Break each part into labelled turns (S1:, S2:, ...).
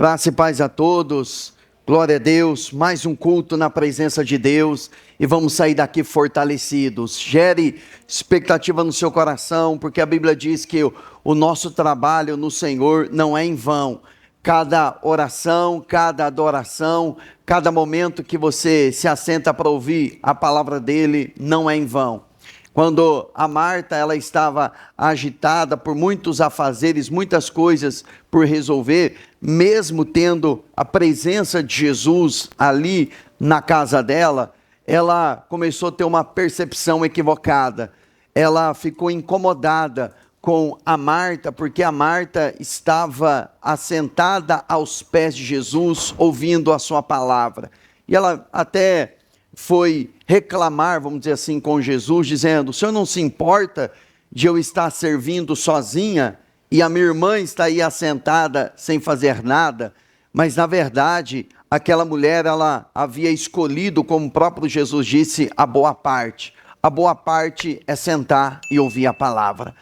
S1: Graça e paz a todos, glória a Deus, mais um culto na presença de Deus e vamos sair daqui fortalecidos. Gere expectativa no seu coração, porque a Bíblia diz que o nosso trabalho no Senhor não é em vão. Cada oração, cada adoração, cada momento que você se assenta para ouvir a palavra dele não é em vão. Quando a Marta ela estava agitada por muitos afazeres, muitas coisas por resolver, mesmo tendo a presença de Jesus ali na casa dela, ela começou a ter uma percepção equivocada. Ela ficou incomodada com a Marta, porque a Marta estava assentada aos pés de Jesus, ouvindo a sua palavra. E ela até foi reclamar, vamos dizer assim, com Jesus, dizendo: o senhor não se importa de eu estar servindo sozinha e a minha irmã está aí assentada sem fazer nada? Mas na verdade, aquela mulher, ela havia escolhido, como o próprio Jesus disse, a boa parte. A boa parte é sentar e ouvir a palavra.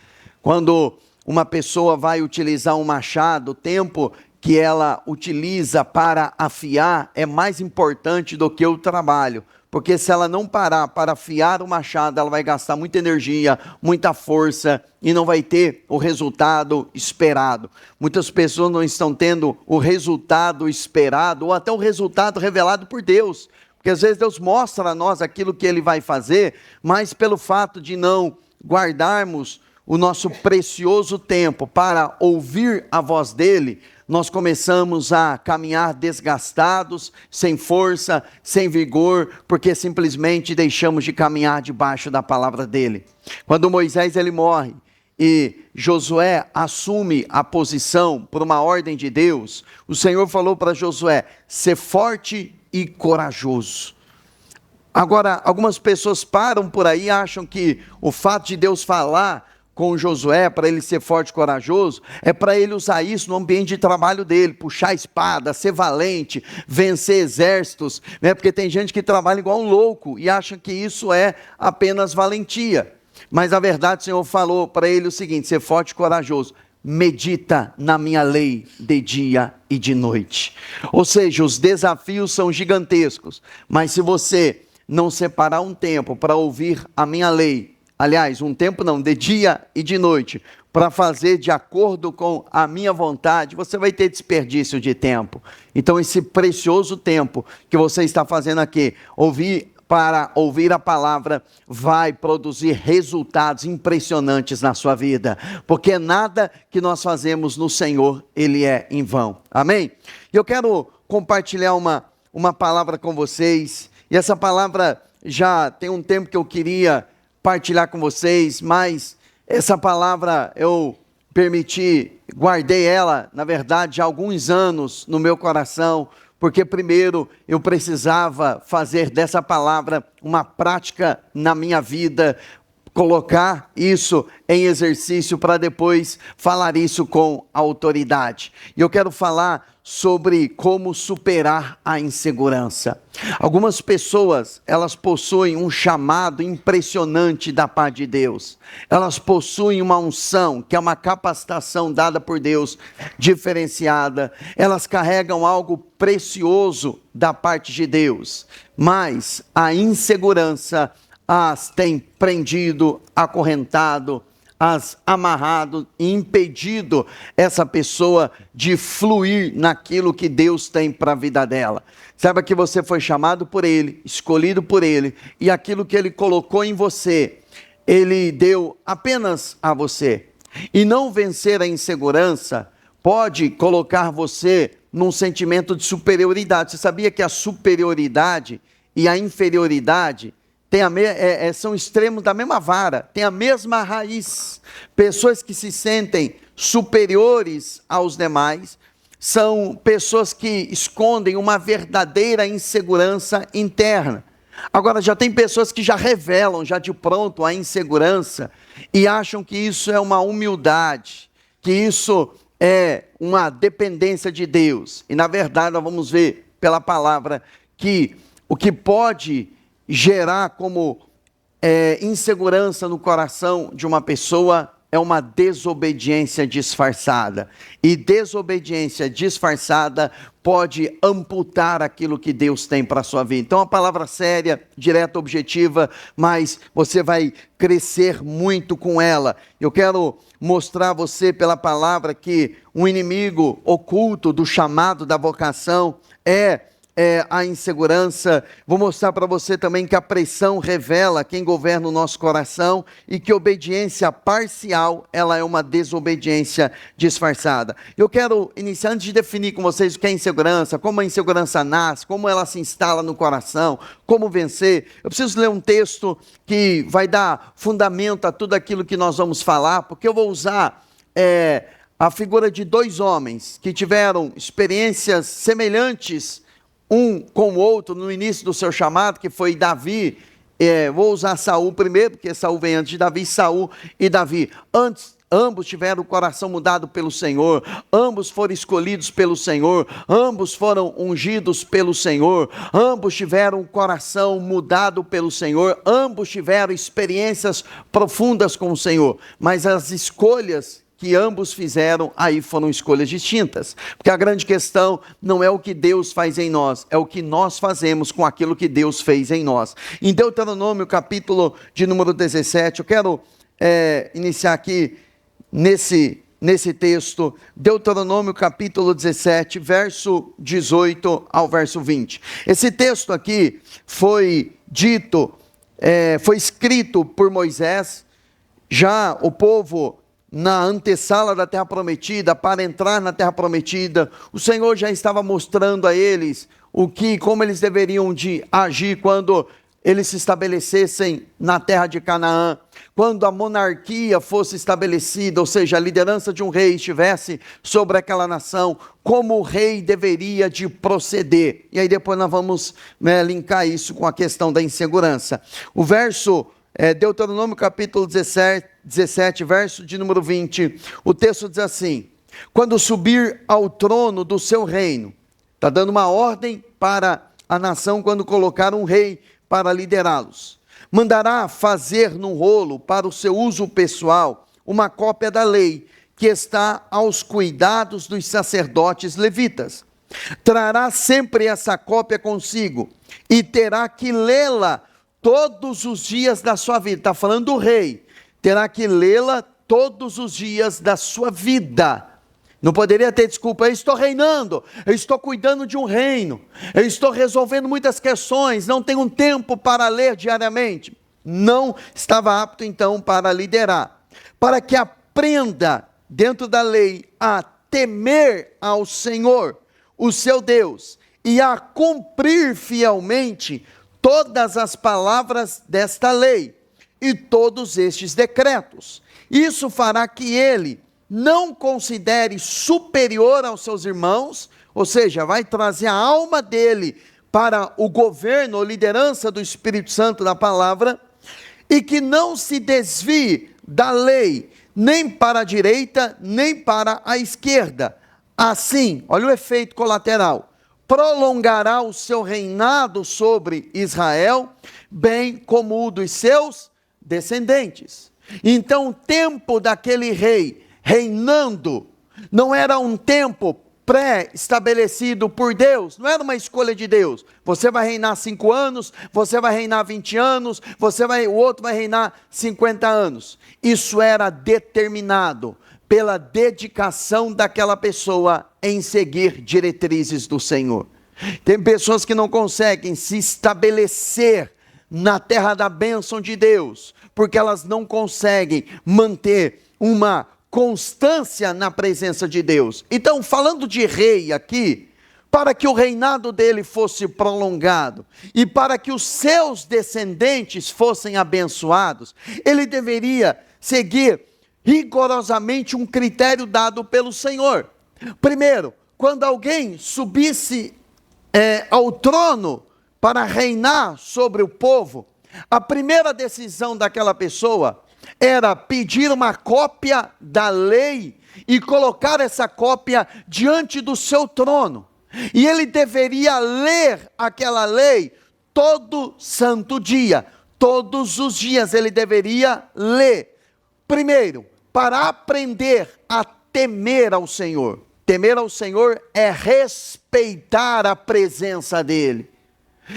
S1: Quando uma pessoa vai utilizar um machado, o tempo que ela utiliza para afiar é mais importante do que o trabalho. Porque se ela não parar para afiar o machado, ela vai gastar muita energia, muita força e não vai ter o resultado esperado. Muitas pessoas não estão tendo o resultado esperado ou até o resultado revelado por Deus. Porque às vezes Deus mostra a nós aquilo que Ele vai fazer, mas pelo fato de não guardarmos o nosso precioso tempo para ouvir a voz dEle, nós começamos a caminhar desgastados, sem força, sem vigor, porque simplesmente deixamos de caminhar debaixo da palavra dele. Quando Moisés ele morre e Josué assume a posição por uma ordem de Deus, o Senhor falou para Josué: ser forte e corajoso. Agora, algumas pessoas param por aí e acham que o fato de Deus falar com Josué, para ele ser forte e corajoso, é para ele usar isso no ambiente de trabalho dele, puxar a espada, ser valente, vencer exércitos, né? Porque tem gente que trabalha igual um louco e acha que isso é apenas valentia. Mas na verdade o Senhor falou para ele o seguinte: ser forte e corajoso, medita na minha lei de dia e de noite. Ou seja, os desafios são gigantescos, mas se você não separar um tempo para ouvir a minha lei, aliás, um tempo não, de dia e de noite, para fazer de acordo com a minha vontade, você vai ter desperdício de tempo. Então esse precioso tempo que você está fazendo aqui, para ouvir a palavra, vai produzir resultados impressionantes na sua vida, porque nada que nós fazemos no Senhor, ele é em vão. Amém? Eu quero compartilhar uma palavra com vocês, e essa palavra já tem um tempo que eu queria partilhar com vocês, mas essa palavra eu guardei ela, na verdade, há alguns anos no meu coração, porque primeiro eu precisava fazer dessa palavra uma prática na minha vida, colocar isso em exercício para depois falar isso com autoridade. E eu quero falar sobre como superar a insegurança. Algumas pessoas, elas possuem um chamado impressionante da parte de Deus. Elas possuem uma unção, que é uma capacitação dada por Deus, diferenciada. Elas carregam algo precioso da parte de Deus. Mas a insegurança as tem prendido, acorrentado, as amarrado e impedido essa pessoa de fluir naquilo que Deus tem para a vida dela. Saiba que você foi chamado por Ele, escolhido por Ele, e aquilo que Ele colocou em você, Ele deu apenas a você. E não vencer a insegurança pode colocar você num sentimento de superioridade. Você sabia que a superioridade e a inferioridade são extremos da mesma vara, tem a mesma raiz. Pessoas que se sentem superiores aos demais são pessoas que escondem uma verdadeira insegurança interna. Agora, já tem pessoas que já revelam, já de pronto, a insegurança e acham que isso é uma humildade, que isso é uma dependência de Deus. E na verdade, nós vamos ver pela palavra que o que pode gerar como insegurança no coração de uma pessoa é uma desobediência disfarçada. E desobediência disfarçada pode amputar aquilo que Deus tem para a sua vida. Então, a palavra séria, direta, objetiva, mas você vai crescer muito com ela. Eu quero mostrar a você pela palavra que um inimigo oculto do chamado, da vocação, é a insegurança. Vou mostrar para você também que a pressão revela quem governa o nosso coração e que obediência parcial, ela é uma desobediência disfarçada. Eu quero iniciar, antes de definir com vocês o que é insegurança, como a insegurança nasce, como ela se instala no coração, como vencer. Eu preciso ler um texto que vai dar fundamento a tudo aquilo que nós vamos falar, porque eu vou usar a figura de dois homens que tiveram experiências semelhantes um com o outro no início do seu chamado, que foi Davi. Vou usar Saul primeiro, porque Saul vem antes de Davi. Saul e Davi, ambos tiveram o coração mudado pelo Senhor, ambos foram escolhidos pelo Senhor, ambos foram ungidos pelo Senhor, ambos tiveram o coração mudado pelo Senhor, ambos tiveram experiências profundas com o Senhor, mas as escolhas que ambos fizeram, aí foram escolhas distintas, porque a grande questão não é o que Deus faz em nós, é o que nós fazemos com aquilo que Deus fez em nós. Em Deuteronômio, capítulo de número 17, eu quero iniciar aqui nesse texto, Deuteronômio capítulo 17, verso 18 ao verso 20. Esse texto aqui foi escrito por Moisés, já o povo na antessala da terra prometida, para entrar na terra prometida. O Senhor já estava mostrando a eles como eles deveriam de agir quando eles se estabelecessem na terra de Canaã, quando a monarquia fosse estabelecida, ou seja, a liderança de um rei estivesse sobre aquela nação, como o rei deveria de proceder. E aí depois nós vamos linkar isso com a questão da insegurança. O verso Deuteronômio capítulo 17, verso de número 20, o texto diz assim: quando subir ao trono do seu reino, está dando uma ordem para a nação quando colocar um rei para liderá-los, mandará fazer num rolo para o seu uso pessoal uma cópia da lei que está aos cuidados dos sacerdotes levitas. Trará sempre essa cópia consigo e terá que lê-la todos os dias da sua vida. Está falando do rei, terá que lê-la todos os dias da sua vida. Não poderia ter desculpa: eu estou reinando, eu estou cuidando de um reino, eu estou resolvendo muitas questões, não tenho tempo para ler diariamente. Não estava apto então para liderar, para que aprenda dentro da lei a temer ao Senhor, o seu Deus, e a cumprir fielmente todas as palavras desta lei e todos estes decretos. Isso fará que ele não considere superior aos seus irmãos, ou seja, vai trazer a alma dele para o governo ou liderança do Espírito Santo da palavra, e que não se desvie da lei, nem para a direita, nem para a esquerda. Assim, olha o efeito colateral: prolongará o seu reinado sobre Israel, bem como o dos seus descendentes. Então, o tempo daquele rei reinando não era um tempo pré-estabelecido por Deus, não era uma escolha de Deus. Você vai reinar 5 anos, você vai reinar 20 anos, o outro vai reinar 50 anos. Isso era determinado pela dedicação daquela pessoa em seguir diretrizes do Senhor. Tem pessoas que não conseguem se estabelecer na terra da bênção de Deus, porque elas não conseguem manter uma constância na presença de Deus. Então, falando de rei aqui, para que o reinado dele fosse prolongado e para que os seus descendentes fossem abençoados, ele deveria seguir rigorosamente um critério dado pelo Senhor. Primeiro, quando alguém subisse ao trono para reinar sobre o povo, a primeira decisão daquela pessoa era pedir uma cópia da lei e colocar essa cópia diante do seu trono. E ele deveria ler aquela lei todo santo dia, todos os dias ele deveria ler. Primeiro, para aprender a temer ao Senhor. Temer ao Senhor é respeitar a presença dEle.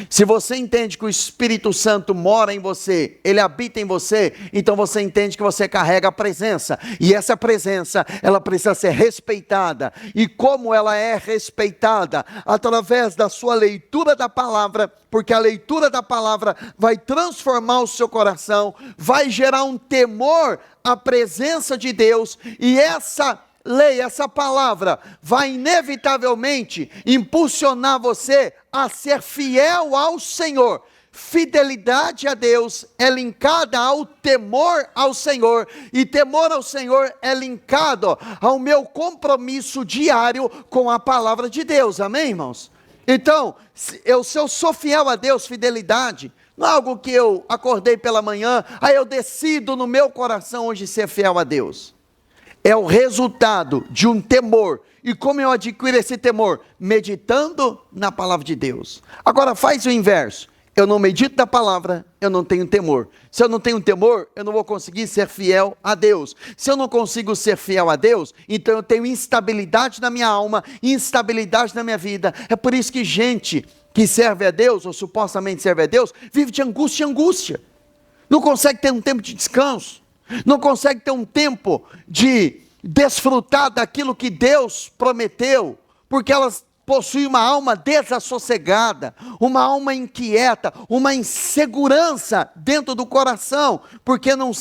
S1: Se você entende que o Espírito Santo mora em você, ele habita em você, então você entende que você carrega a presença, e essa presença, ela precisa ser respeitada. E como ela é respeitada? Através da sua leitura da palavra, porque a leitura da palavra vai transformar o seu coração, vai gerar um temor à presença de Deus, e essa lei, essa palavra, vai inevitavelmente impulsionar você a ser fiel ao Senhor. Fidelidade a Deus é linkada ao temor ao Senhor, e temor ao Senhor é linkado ao meu compromisso diário com a palavra de Deus, amém, irmãos? Então, se eu sou fiel a Deus, fidelidade, não é algo que eu acordei pela manhã, aí eu decido no meu coração hoje ser fiel a Deus. É o resultado de um temor. E como eu adquiro esse temor? Meditando na palavra de Deus. Agora faz o inverso. Eu não medito na palavra, eu não tenho temor. Se eu não tenho temor, eu não vou conseguir ser fiel a Deus. Se eu não consigo ser fiel a Deus, então eu tenho instabilidade na minha alma, instabilidade na minha vida. É por isso que gente que serve a Deus, ou supostamente serve a Deus, vive de angústia em angústia. Não consegue ter um tempo de descanso. Não consegue ter um tempo de desfrutar daquilo que Deus prometeu, porque elas possuem uma alma desassossegada, uma alma inquieta, uma insegurança dentro do coração, porque não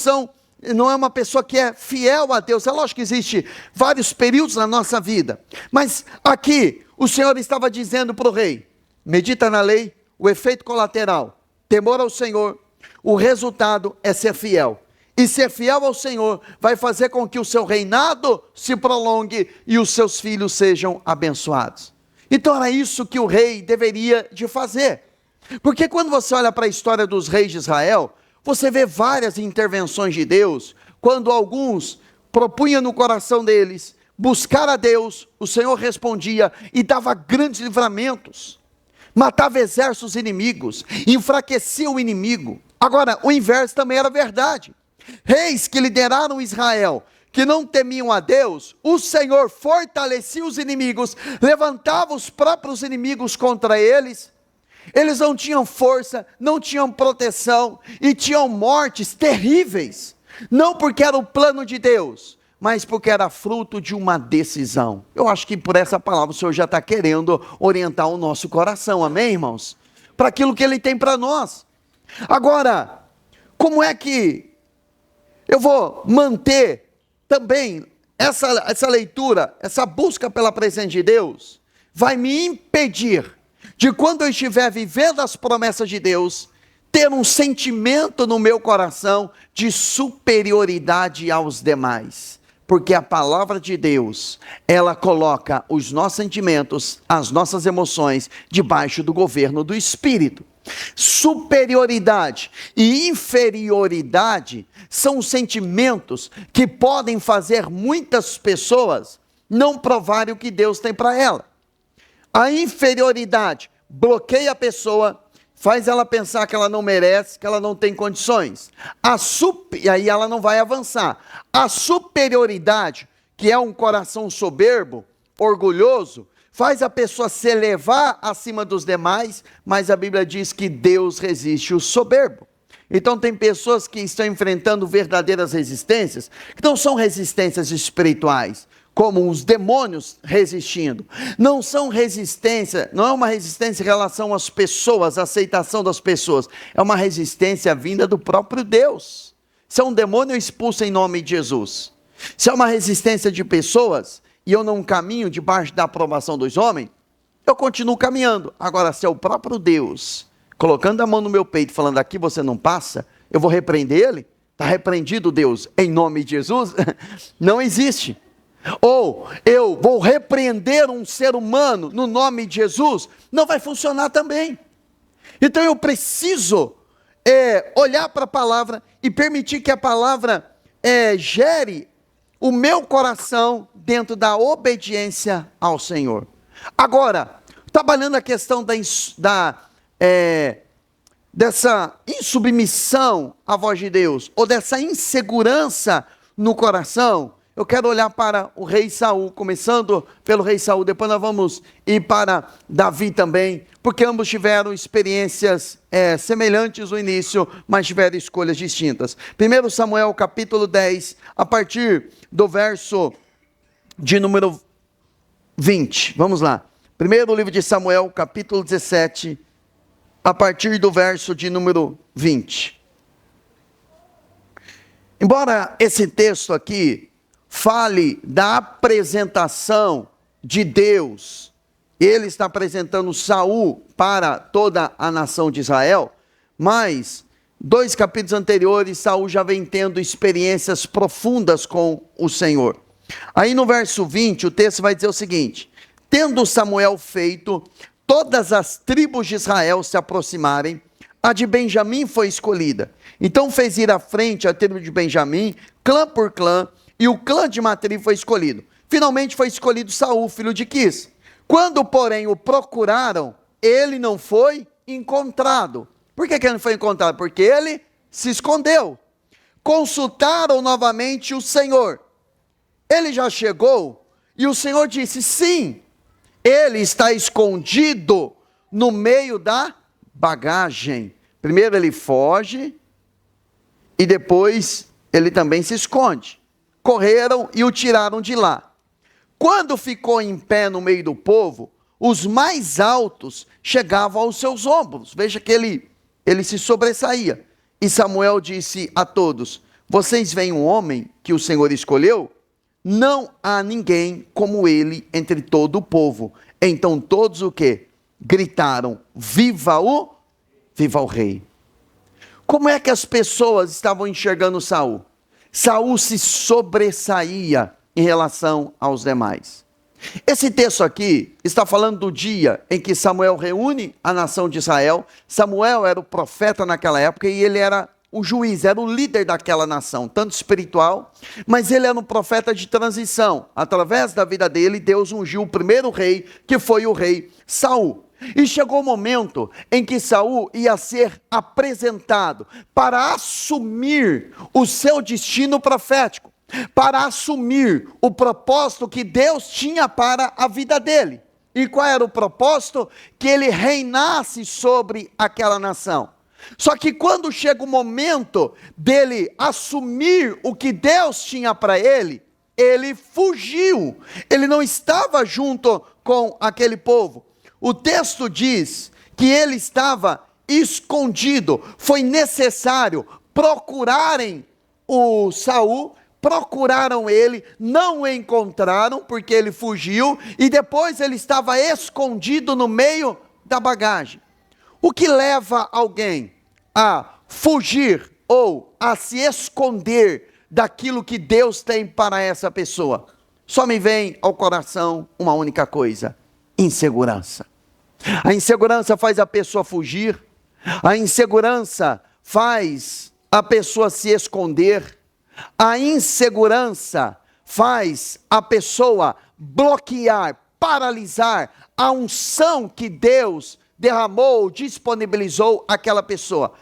S1: é uma pessoa que é fiel a Deus. É lógico que existe vários períodos na nossa vida, mas aqui o Senhor estava dizendo para o rei: medita na lei, o efeito colateral, temor ao Senhor, o resultado é ser fiel. E ser fiel ao Senhor vai fazer com que o seu reinado se prolongue e os seus filhos sejam abençoados. Então era isso que o rei deveria de fazer. Porque quando você olha para a história dos reis de Israel, você vê várias intervenções de Deus, quando alguns propunham no coração deles buscar a Deus, o Senhor respondia e dava grandes livramentos, matava exércitos inimigos, enfraquecia o inimigo. Agora, o inverso também era verdade. Reis que lideraram Israel, que não temiam a Deus, o Senhor fortalecia os inimigos, levantava os próprios inimigos contra eles. Eles não tinham força, não tinham proteção e tinham mortes terríveis, não porque era o plano de Deus, mas porque era fruto de uma decisão. Eu acho que por essa palavra o Senhor já está querendo orientar o nosso coração, amém, irmãos? Para aquilo que Ele tem para nós. Agora, como é que eu vou manter também essa leitura, essa busca pela presença de Deus? Vai me impedir de, quando eu estiver vivendo as promessas de Deus, ter um sentimento no meu coração de superioridade aos demais. Porque a palavra de Deus, ela coloca os nossos sentimentos, as nossas emoções, debaixo do governo do Espírito. Superioridade e inferioridade são sentimentos que podem fazer muitas pessoas não provarem o que Deus tem para ela. A inferioridade bloqueia a pessoa, faz ela pensar que ela não merece, que ela não tem condições. E aí ela não vai avançar. A superioridade, que é um coração soberbo, orgulhoso, faz a pessoa se elevar acima dos demais, mas a Bíblia diz que Deus resiste o soberbo. Então tem pessoas que estão enfrentando verdadeiras resistências, que não são resistências espirituais, como os demônios resistindo. Não são resistência, não é uma resistência em relação às pessoas, à aceitação das pessoas. É uma resistência vinda do próprio Deus. Se é um demônio, eu expulso em nome de Jesus. Se é uma resistência de pessoas, e eu não caminho debaixo da aprovação dos homens, eu continuo caminhando. Agora, se é o próprio Deus colocando a mão no meu peito, falando: aqui você não passa, eu vou repreender ele? Está repreendido, Deus, em nome de Jesus? Não existe. Ou eu vou repreender um ser humano no nome de Jesus? Não vai funcionar também. Então eu preciso olhar para a palavra e permitir que a palavra gere o meu coração dentro da obediência ao Senhor. Agora, trabalhando a questão dessa insubmissão à voz de Deus, ou dessa insegurança no coração, eu quero olhar para o rei Saul, começando pelo rei Saul, depois nós vamos ir para Davi também, porque ambos tiveram experiências semelhantes no início, mas tiveram escolhas distintas. 1 Samuel capítulo 10, a partir do verso de número 20, vamos lá. Primeiro livro de Samuel, capítulo 17, a partir do verso de número 20. Embora esse texto aqui fale da apresentação de Deus, ele está apresentando Saul para toda a nação de Israel, mas 2 capítulos anteriores, Saul já vem tendo experiências profundas com o Senhor. Aí no verso 20, o texto vai dizer o seguinte: tendo Samuel feito todas as tribos de Israel se aproximarem, a de Benjamim foi escolhida. Então fez ir à frente a tribo de Benjamim, clã por clã, e o clã de Matri foi escolhido. Finalmente foi escolhido Saul, filho de Quis. Quando, porém, o procuraram, ele não foi encontrado. Por que ele não foi encontrado? Porque ele se escondeu. Consultaram novamente o Senhor. Ele já chegou, e o Senhor disse: sim, ele está escondido no meio da bagagem. Primeiro ele foge, e depois ele também se esconde. Correram e o tiraram de lá. Quando ficou em pé no meio do povo, os mais altos chegavam aos seus ombros. Veja que ele se sobressaía. E Samuel disse a todos: vocês veem um homem que o Senhor escolheu? Não há ninguém como ele entre todo o povo. Então todos o quê? Gritaram: viva o rei. Como é que as pessoas estavam enxergando Saul? Saul se sobressaía em relação aos demais. Esse texto aqui está falando do dia em que Samuel reúne a nação de Israel. Samuel era o profeta naquela época e ele era o juiz, era o líder daquela nação, tanto espiritual, mas ele era um profeta de transição. Através da vida dele, Deus ungiu o primeiro rei, que foi o rei Saul. E chegou o momento em que Saul ia ser apresentado para assumir o seu destino profético, para assumir o propósito que Deus tinha para a vida dele. E qual era o propósito? Que ele reinasse sobre aquela nação. Só que quando chega o momento dele assumir o que Deus tinha para ele, ele fugiu. Ele não estava junto com aquele povo. O texto diz que ele estava escondido. Foi necessário procurarem o Saul, procuraram ele, não o encontraram porque ele fugiu, e depois ele estava escondido no meio da bagagem. O que leva alguém a fugir ou a se esconder daquilo que Deus tem para essa pessoa? Só me vem ao coração uma única coisa: insegurança. A insegurança faz a pessoa fugir, a insegurança faz a pessoa se esconder, a insegurança faz a pessoa bloquear, paralisar a unção que Deus derramou, disponibilizou àquela pessoa.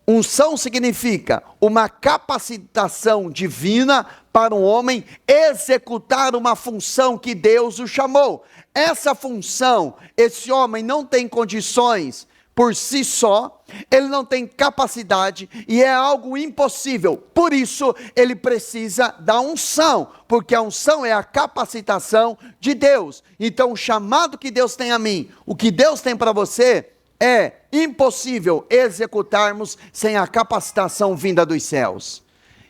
S1: Unção significa uma capacitação divina para um homem executar uma função que Deus o chamou. Essa função, esse homem não tem condições por si só, ele não tem capacidade e é algo impossível. Por isso, ele precisa da unção, porque a unção é a capacitação de Deus. Então, o chamado que Deus tem a mim, o que Deus tem para você, é impossível executarmos sem a capacitação vinda dos céus.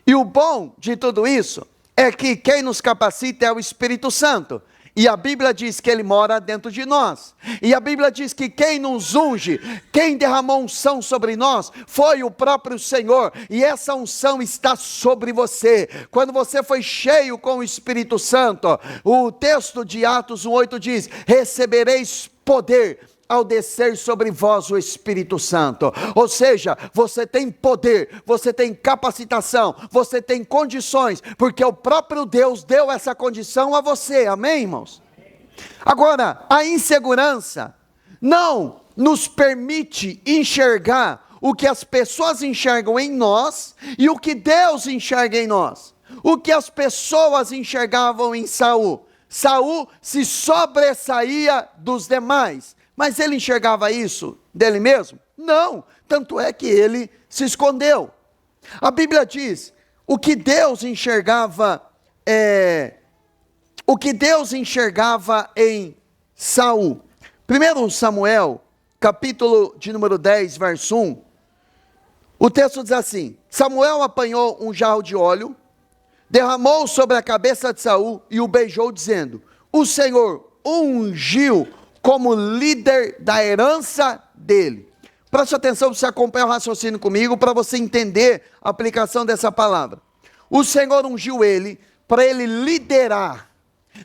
S1: E o bom de tudo isso é que quem nos capacita é o Espírito Santo. E a Bíblia diz que ele mora dentro de nós. E a Bíblia diz que quem nos unge, quem derramou unção sobre nós, foi o próprio Senhor. E essa unção está sobre você. Quando você foi cheio com o Espírito Santo, o texto de Atos 1:8 diz: recebereis poder ao descer sobre vós o Espírito Santo. Ou seja, você tem poder, você tem capacitação, você tem condições, porque o próprio Deus deu essa condição a você, amém, irmãos? Agora, a insegurança não nos permite enxergar o que as pessoas enxergam em nós e o que Deus enxerga em nós. o que as pessoas enxergavam em Saul. Saul se sobressaía dos demais, mas ele enxergava isso dele mesmo? Não, tanto é que ele se escondeu. A Bíblia diz, o que Deus enxergava em Saul. 1 Samuel, capítulo de número 10, verso 1, o texto diz assim: Samuel apanhou um jarro de óleo, derramou sobre a cabeça de Saul e o beijou, dizendo: o Senhor ungiu como líder da herança dele. Preste atenção, você acompanha o raciocínio comigo, para você entender a aplicação dessa palavra. O Senhor ungiu ele, para ele liderar.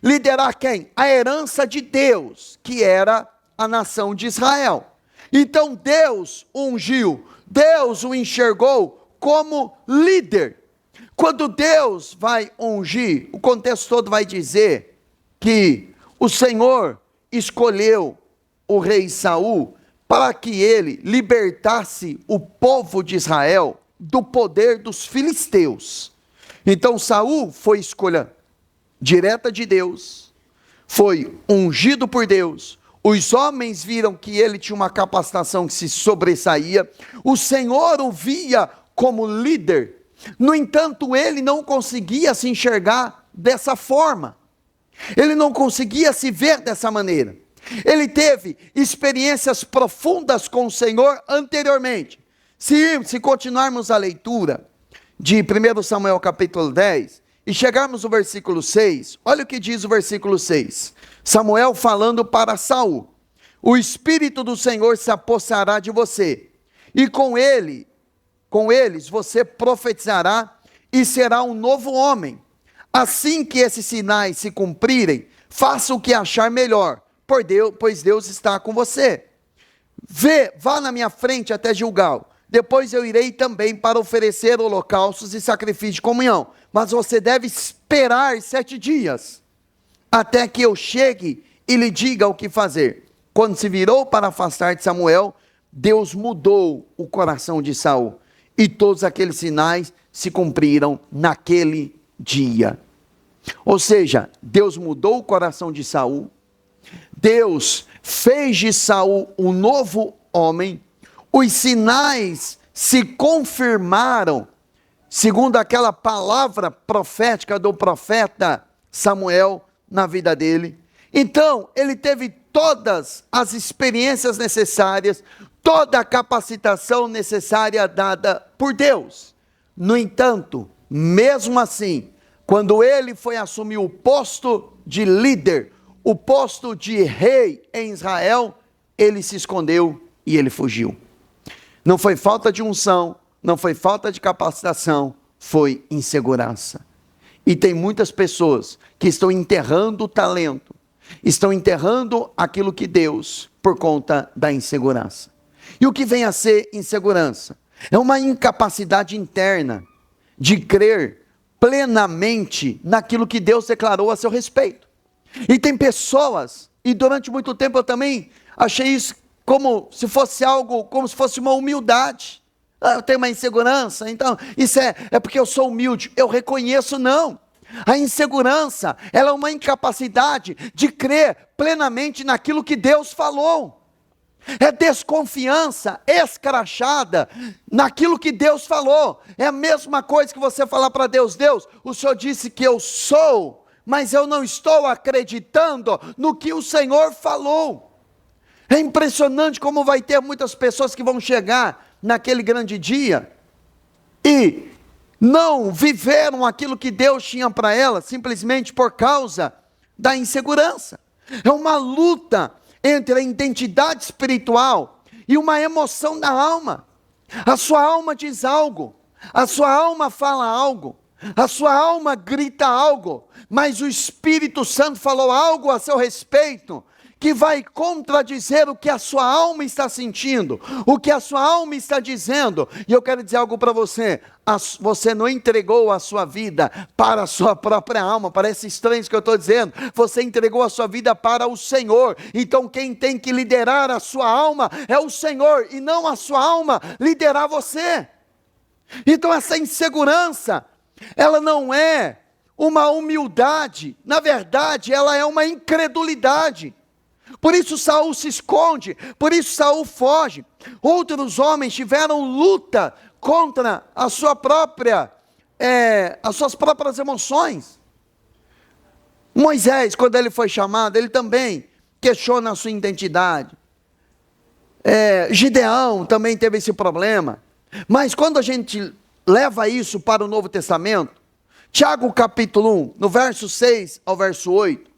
S1: Liderar quem? A herança de Deus, que era a nação de Israel. Então Deus ungiu, Deus o enxergou como líder. Quando Deus vai ungir, o contexto todo vai dizer que o Senhor escolheu o rei Saul para que ele libertasse o povo de Israel do poder dos filisteus. Então Saul foi escolha direta de Deus, foi ungido por Deus. Os homens viram que ele tinha uma capacitação que se sobressaía. O Senhor o via como líder. No entanto, ele não conseguia se enxergar dessa forma. Ele não conseguia se ver dessa maneira. Ele teve experiências profundas com o Senhor anteriormente. Se continuarmos a leitura de 1 Samuel capítulo 10, e chegarmos no versículo 6, olha o que diz o versículo 6. Samuel falando para Saul: o Espírito do Senhor se apossará de você, e com eles você profetizará e será um novo homem. Assim que esses sinais se cumprirem, faça o que achar melhor, pois Deus está com você. Vá na minha frente até Gilgal, depois eu irei também para oferecer holocaustos e sacrifício de comunhão, mas você deve esperar 7 dias, até que eu chegue e lhe diga o que fazer. Quando se virou para afastar de Samuel, Deus mudou o coração de Saul, e todos aqueles sinais se cumpriram naquele dia. Ou seja, Deus mudou o coração de Saul, Deus fez de Saul um novo homem, os sinais se confirmaram, segundo aquela palavra profética do profeta Samuel na vida dele. Então, ele teve todas as experiências necessárias, toda a capacitação necessária dada por Deus. No entanto, mesmo assim, quando ele foi assumir o posto de líder, o posto de rei em Israel, ele se escondeu e ele fugiu. Não foi falta de unção, não foi falta de capacitação, foi insegurança. E tem muitas pessoas que estão enterrando o talento, estão enterrando aquilo que Deus, por conta da insegurança. E o que vem a ser insegurança? É uma incapacidade interna de crer plenamente naquilo que Deus declarou a seu respeito. E tem pessoas, e durante muito tempo eu também achei isso como se fosse algo, como se fosse uma humildade. Eu tenho uma insegurança, então isso é porque eu sou humilde. Eu reconheço, não. A insegurança, ela é uma incapacidade de crer plenamente naquilo que Deus falou. É desconfiança escrachada naquilo que Deus falou. É a mesma coisa que você falar para Deus: Deus, o Senhor disse que eu sou, mas eu não estou acreditando no que o Senhor falou. É impressionante como vai ter muitas pessoas que vão chegar naquele grande dia e não viveram aquilo que Deus tinha para elas, simplesmente por causa da insegurança. É uma luta entre a identidade espiritual e uma emoção da alma. A sua alma diz algo, a sua alma fala algo, a sua alma grita algo, mas o Espírito Santo falou algo a seu respeito que vai contradizer o que a sua alma está sentindo, o que a sua alma está dizendo. E eu quero dizer algo para você: você não entregou a sua vida para a sua própria alma. Parece estranho isso que eu estou dizendo. Você entregou a sua vida para o Senhor. Então quem tem que liderar a sua alma é o Senhor, e não a sua alma liderar você. Então essa insegurança, ela não é uma humildade, na verdade, ela é uma incredulidade. Por isso Saul se esconde, por isso Saul foge. Outros homens tiveram luta contra as suas próprias emoções. Moisés, quando ele foi chamado, ele também questiona a sua identidade. Gideão também teve esse problema. Mas quando a gente leva isso para o Novo Testamento, Tiago capítulo 1, no verso 6 ao verso 8,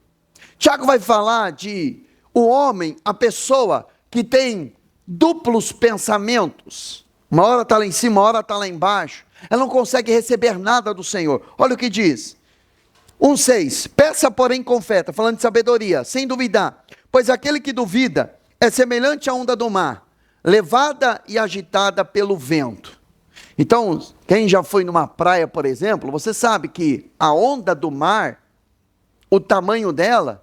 S1: Tiago vai falar de o homem, a pessoa que tem duplos pensamentos. Uma hora está lá em cima, uma hora está lá embaixo. Ela não consegue receber nada do Senhor. Olha o que diz. 1,6, peça porém com fé, está falando de sabedoria, sem duvidar, pois aquele que duvida é semelhante à onda do mar, levada e agitada pelo vento. Então, quem já foi numa praia, por exemplo, você sabe que a onda do mar, o tamanho dela,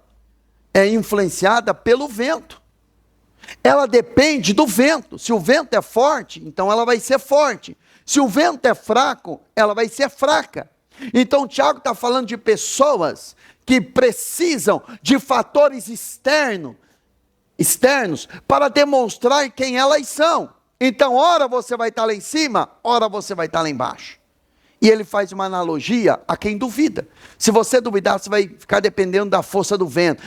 S1: é influenciada pelo vento. Ela depende do vento. Se o vento é forte, então ela vai ser forte. Se o vento é fraco, ela vai ser fraca. Então Tiago está falando de pessoas que precisam de fatores externos para demonstrar quem elas são. Então, ora você vai estar lá em cima, ora você vai estar lá embaixo. E ele faz uma analogia a quem duvida. Se você duvidar, você vai ficar dependendo da força do vento,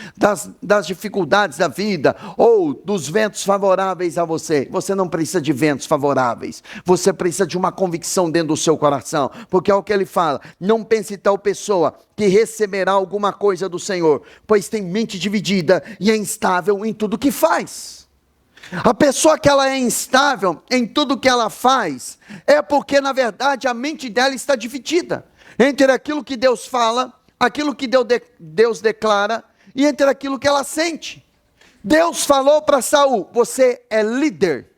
S1: das dificuldades da vida, ou dos ventos favoráveis a você. Você não precisa de ventos favoráveis. Você precisa de uma convicção dentro do seu coração. Porque é o que ele fala. Não pense tal pessoa que receberá alguma coisa do Senhor, pois tem mente dividida e é instável em tudo que faz. A pessoa que ela é instável em tudo que ela faz, é porque na verdade a mente dela está dividida, entre aquilo que Deus fala, aquilo que Deus declara, e entre aquilo que ela sente. Deus falou para Saul, você é líder.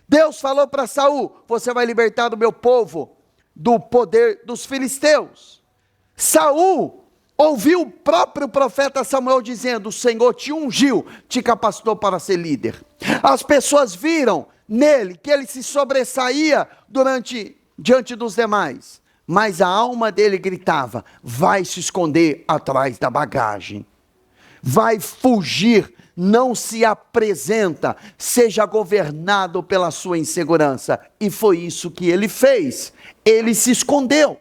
S1: Deus falou para Saul, você vai libertar o meu povo do poder dos filisteus. Saul ouviu o próprio profeta Samuel dizendo, o Senhor te ungiu, te capacitou para ser líder. As pessoas viram nele que ele se sobressaía diante dos demais, mas a alma dele gritava, vai se esconder atrás da bagagem, vai fugir, não se apresenta, seja governado pela sua insegurança. E foi isso que ele fez, ele se escondeu.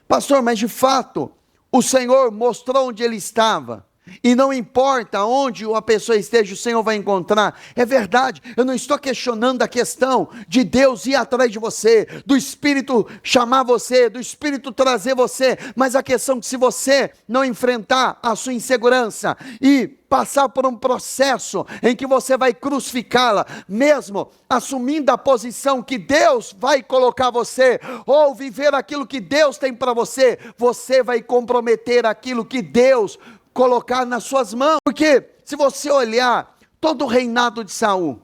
S1: Pastor, mas de fato, o Senhor mostrou onde ele estava, e não importa onde a pessoa esteja, o Senhor vai encontrar. É verdade, eu não estou questionando a questão de Deus ir atrás de você, do Espírito chamar você, do Espírito trazer você, mas a questão é que se você não enfrentar a sua insegurança e passar por um processo em que você vai crucificá-la, mesmo assumindo a posição que Deus vai colocar você, ou viver aquilo que Deus tem para você, você vai comprometer aquilo que Deus colocar nas suas mãos. Porque se você olhar todo o reinado de Saul,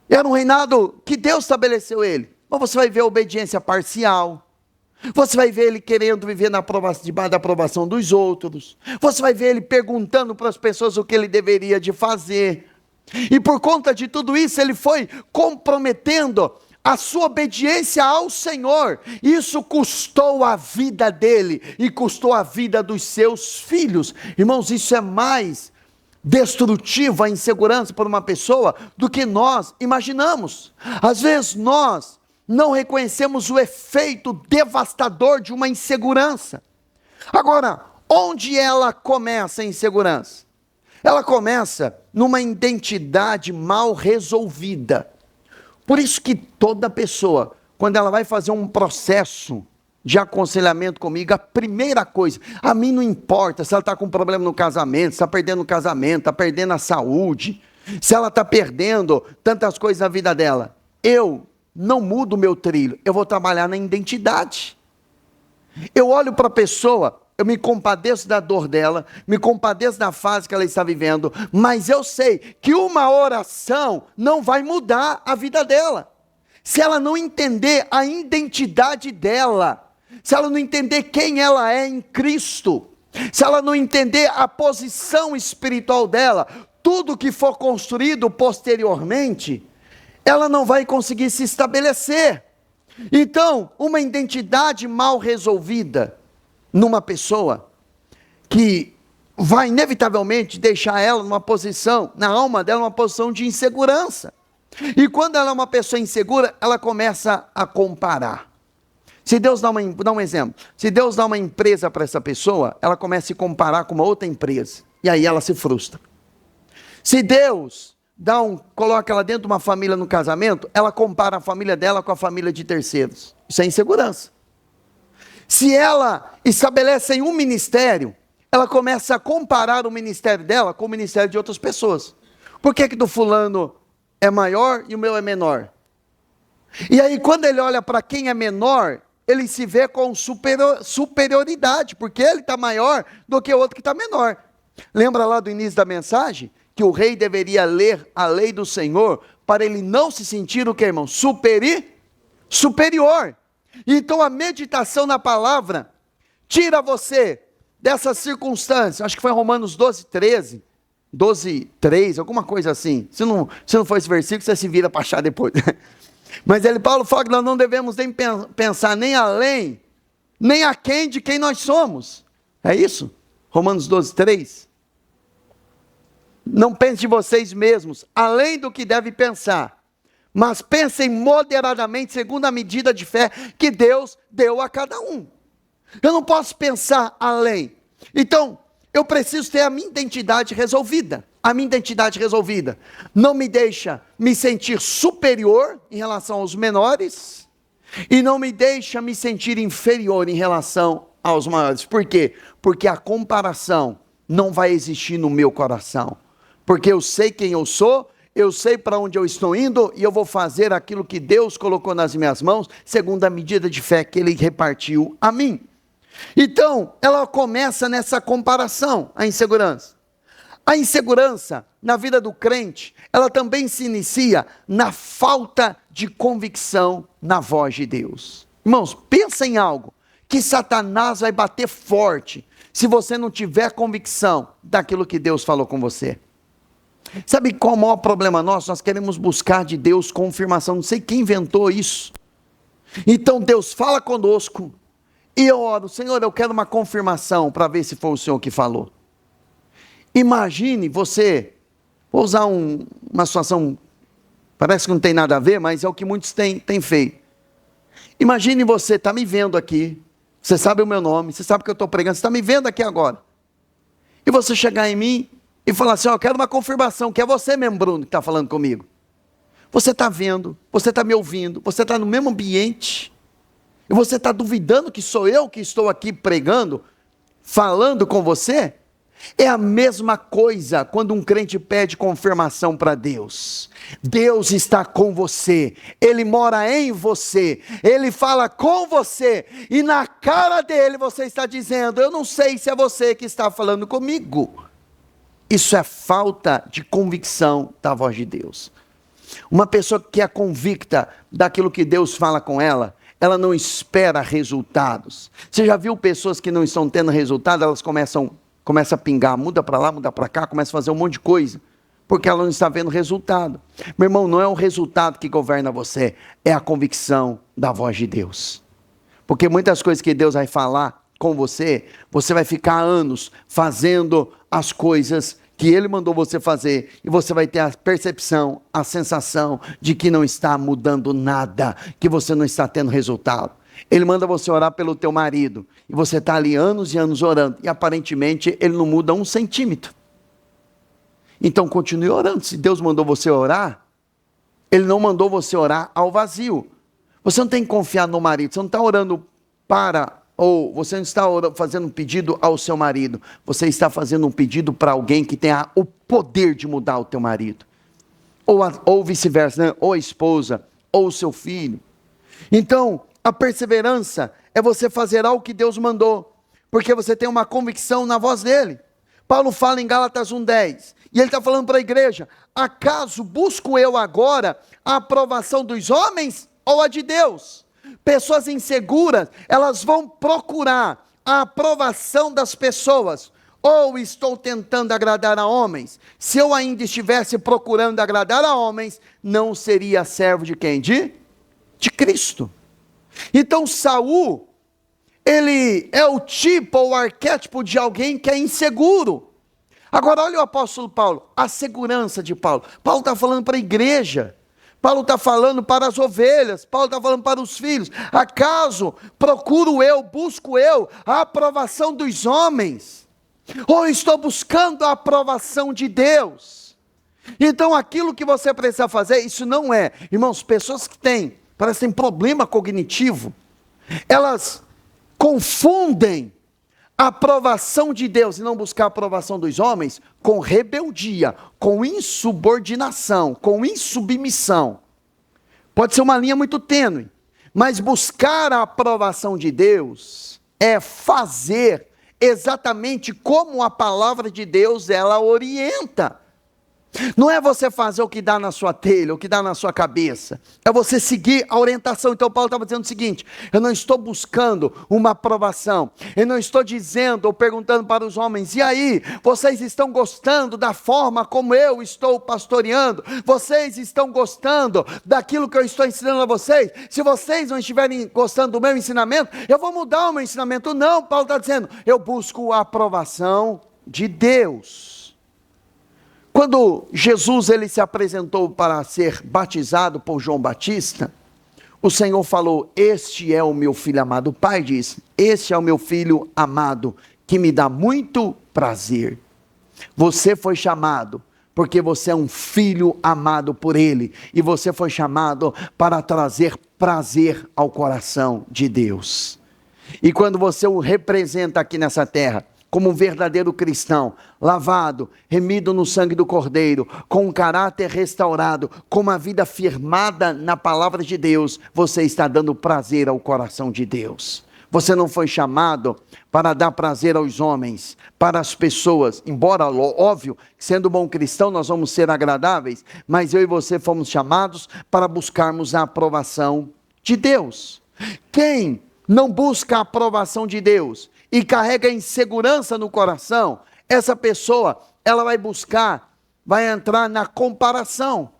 S1: era um reinado que Deus estabeleceu ele, mas você vai ver a obediência parcial, você vai ver ele querendo viver debaixo da aprovação dos outros, você vai ver ele perguntando para as pessoas o que ele deveria de fazer, e por conta de tudo isso, ele foi comprometendo a sua obediência ao Senhor. Isso custou a vida dele, e custou a vida dos seus filhos. Irmãos, isso é mais destrutivo, a insegurança para uma pessoa, do que nós imaginamos. Às vezes nós não reconhecemos o efeito devastador de uma insegurança. Agora, onde ela começa a insegurança? Ela começa numa identidade mal resolvida. Por isso que toda pessoa, quando ela vai fazer um processo de aconselhamento comigo, a primeira coisa, a mim não importa se ela está com problema no casamento, se está perdendo o casamento, está perdendo a saúde, se ela está perdendo tantas coisas na vida dela, eu não mudo o meu trilho, eu vou trabalhar na identidade. Eu olho para a pessoa, eu me compadeço da dor dela, me compadeço da fase que ela está vivendo, mas eu sei que uma oração não vai mudar a vida dela. Se ela não entender a identidade dela, se ela não entender quem ela é em Cristo, se ela não entender a posição espiritual dela, tudo que for construído posteriormente, ela não vai conseguir se estabelecer. Então, uma identidade mal resolvida numa pessoa, que vai inevitavelmente deixar ela numa posição, na alma dela, uma posição de insegurança. E quando ela é uma pessoa insegura, ela começa a comparar. Se Deus dá um exemplo, se Deus dá uma empresa para essa pessoa, ela começa a se comparar com uma outra empresa, e aí ela se frustra. Se Deus coloca ela dentro de uma família no casamento, ela compara a família dela com a família de terceiros. Isso é insegurança. Se ela estabelece um ministério, ela começa a comparar o ministério dela com o ministério de outras pessoas. Por que do fulano é maior e o meu é menor? E aí quando ele olha para quem é menor, ele se vê com superioridade, porque ele está maior do que o outro que está menor. Lembra lá do início da mensagem? Que o rei deveria ler a lei do Senhor, para ele não se sentir o que, irmão? Superior. Então a meditação na palavra tira você dessa circunstância. Acho que foi Romanos 12:13, 12:3, alguma coisa assim. Se não for esse versículo, você se vira para achar depois. Mas Paulo fala que nós não devemos nem pensar nem além, nem aquém de quem nós somos. É isso? Romanos 12:3. Não pense de vocês mesmos, além do que deve pensar, mas pensem moderadamente, segundo a medida de fé que Deus deu a cada um. Eu não posso pensar além. Então, eu preciso ter a minha identidade resolvida. A minha identidade resolvida não me deixa me sentir superior em relação aos menores, e não me deixa me sentir inferior em relação aos maiores. Por quê? Porque a comparação não vai existir no meu coração. Porque eu sei quem eu sou, eu sei para onde eu estou indo, e eu vou fazer aquilo que Deus colocou nas minhas mãos, segundo a medida de fé que Ele repartiu a mim. Então, ela começa nessa comparação, a insegurança. A insegurança na vida do crente, ela também se inicia na falta de convicção na voz de Deus. Irmãos, pensa em algo que Satanás vai bater forte se você não tiver convicção daquilo que Deus falou com você. Sabe qual é o maior problema nosso? Nós queremos buscar de Deus confirmação. Não sei quem inventou isso. Então Deus fala conosco e eu oro: Senhor, eu quero uma confirmação para ver se foi o Senhor que falou. Imagine você, vou usar uma situação, parece que não tem nada a ver, mas é o que muitos têm feito. Imagine você está me vendo aqui, você sabe o meu nome, você sabe que eu estou pregando, você está me vendo aqui agora. E você chegar em mim e falar assim: eu quero uma confirmação, que é você mesmo, Bruno, que está falando comigo. Você está vendo, você está me ouvindo, você está no mesmo ambiente, e você está duvidando que sou eu que estou aqui pregando, falando com você? É a mesma coisa quando um crente pede confirmação para Deus. Deus está com você, Ele mora em você, Ele fala com você, e na cara dele você está dizendo: eu não sei se é você que está falando comigo. Isso é falta de convicção da voz de Deus. Uma pessoa que é convicta daquilo que Deus fala com ela, ela não espera resultados. Você já viu pessoas que não estão tendo resultado, elas começam a pingar, muda para lá, muda para cá, começa a fazer um monte de coisa, porque ela não está vendo resultado. Meu irmão, não é o resultado que governa você, é a convicção da voz de Deus. Porque muitas coisas que Deus vai falar com você, você vai ficar anos fazendo as coisas que Ele mandou você fazer, e você vai ter a percepção, a sensação de que não está mudando nada, que você não está tendo resultado. Ele manda você orar pelo teu marido, e você está ali anos e anos orando, e aparentemente ele não muda 1 centímetro. Então continue orando. Se Deus mandou você orar, Ele não mandou você orar ao vazio. Você não tem que confiar no marido, você não está orando ou você não está fazendo um pedido ao seu marido, você está fazendo um pedido para alguém que tenha o poder de mudar o teu marido, ou vice-versa, né? Ou a esposa, ou o seu filho. Então, a perseverança é você fazer algo que Deus mandou, porque você tem uma convicção na voz dele. Paulo fala em Gálatas 1:10, e ele está falando para a igreja: acaso busco eu agora a aprovação dos homens ou a de Deus? Pessoas inseguras, elas vão procurar a aprovação das pessoas. Ou estou tentando agradar a homens? Se eu ainda estivesse procurando agradar a homens, não seria servo de quem? De Cristo. Então Saul, ele é o tipo ou o arquétipo de alguém que é inseguro. Agora olha o apóstolo Paulo, a segurança de Paulo. Paulo está falando para a igreja, Paulo está falando para as ovelhas, Paulo está falando para os filhos. Acaso procuro eu, busco eu a aprovação dos homens? Ou estou buscando a aprovação de Deus? Então aquilo que você precisa fazer, isso não é, irmãos, pessoas que parecem problema cognitivo, elas confundem a aprovação de Deus e não buscar a aprovação dos homens com rebeldia, com insubordinação, com insubmissão. Pode ser uma linha muito tênue, mas buscar a aprovação de Deus é fazer exatamente como a palavra de Deus ela orienta. Não é você fazer o que dá na sua telha, o que dá na sua cabeça. É você seguir a orientação. Então Paulo estava dizendo o seguinte: eu não estou buscando uma aprovação. Eu não estou dizendo ou perguntando para os homens: e aí, vocês estão gostando da forma como eu estou pastoreando? Vocês estão gostando daquilo que eu estou ensinando a vocês? Se vocês não estiverem gostando do meu ensinamento, eu vou mudar o meu ensinamento. Não, Paulo está dizendo, eu busco a aprovação de Deus. Quando Jesus ele se apresentou para ser batizado por João Batista, o Senhor falou: este é o meu filho amado. O Pai disse: este é o meu filho amado, que me dá muito prazer. Você foi chamado porque você é um filho amado por Ele, e você foi chamado para trazer prazer ao coração de Deus. E quando você o representa aqui nessa terra, como um verdadeiro cristão, lavado, remido no sangue do Cordeiro, com um caráter restaurado, com uma vida firmada na palavra de Deus, você está dando prazer ao coração de Deus. Você não foi chamado para dar prazer aos homens, para as pessoas, embora, óbvio, sendo bom cristão nós vamos ser agradáveis, mas eu e você fomos chamados para buscarmos a aprovação de Deus. Quem não busca a aprovação de Deus e carrega insegurança no coração, essa pessoa, ela vai entrar na comparação.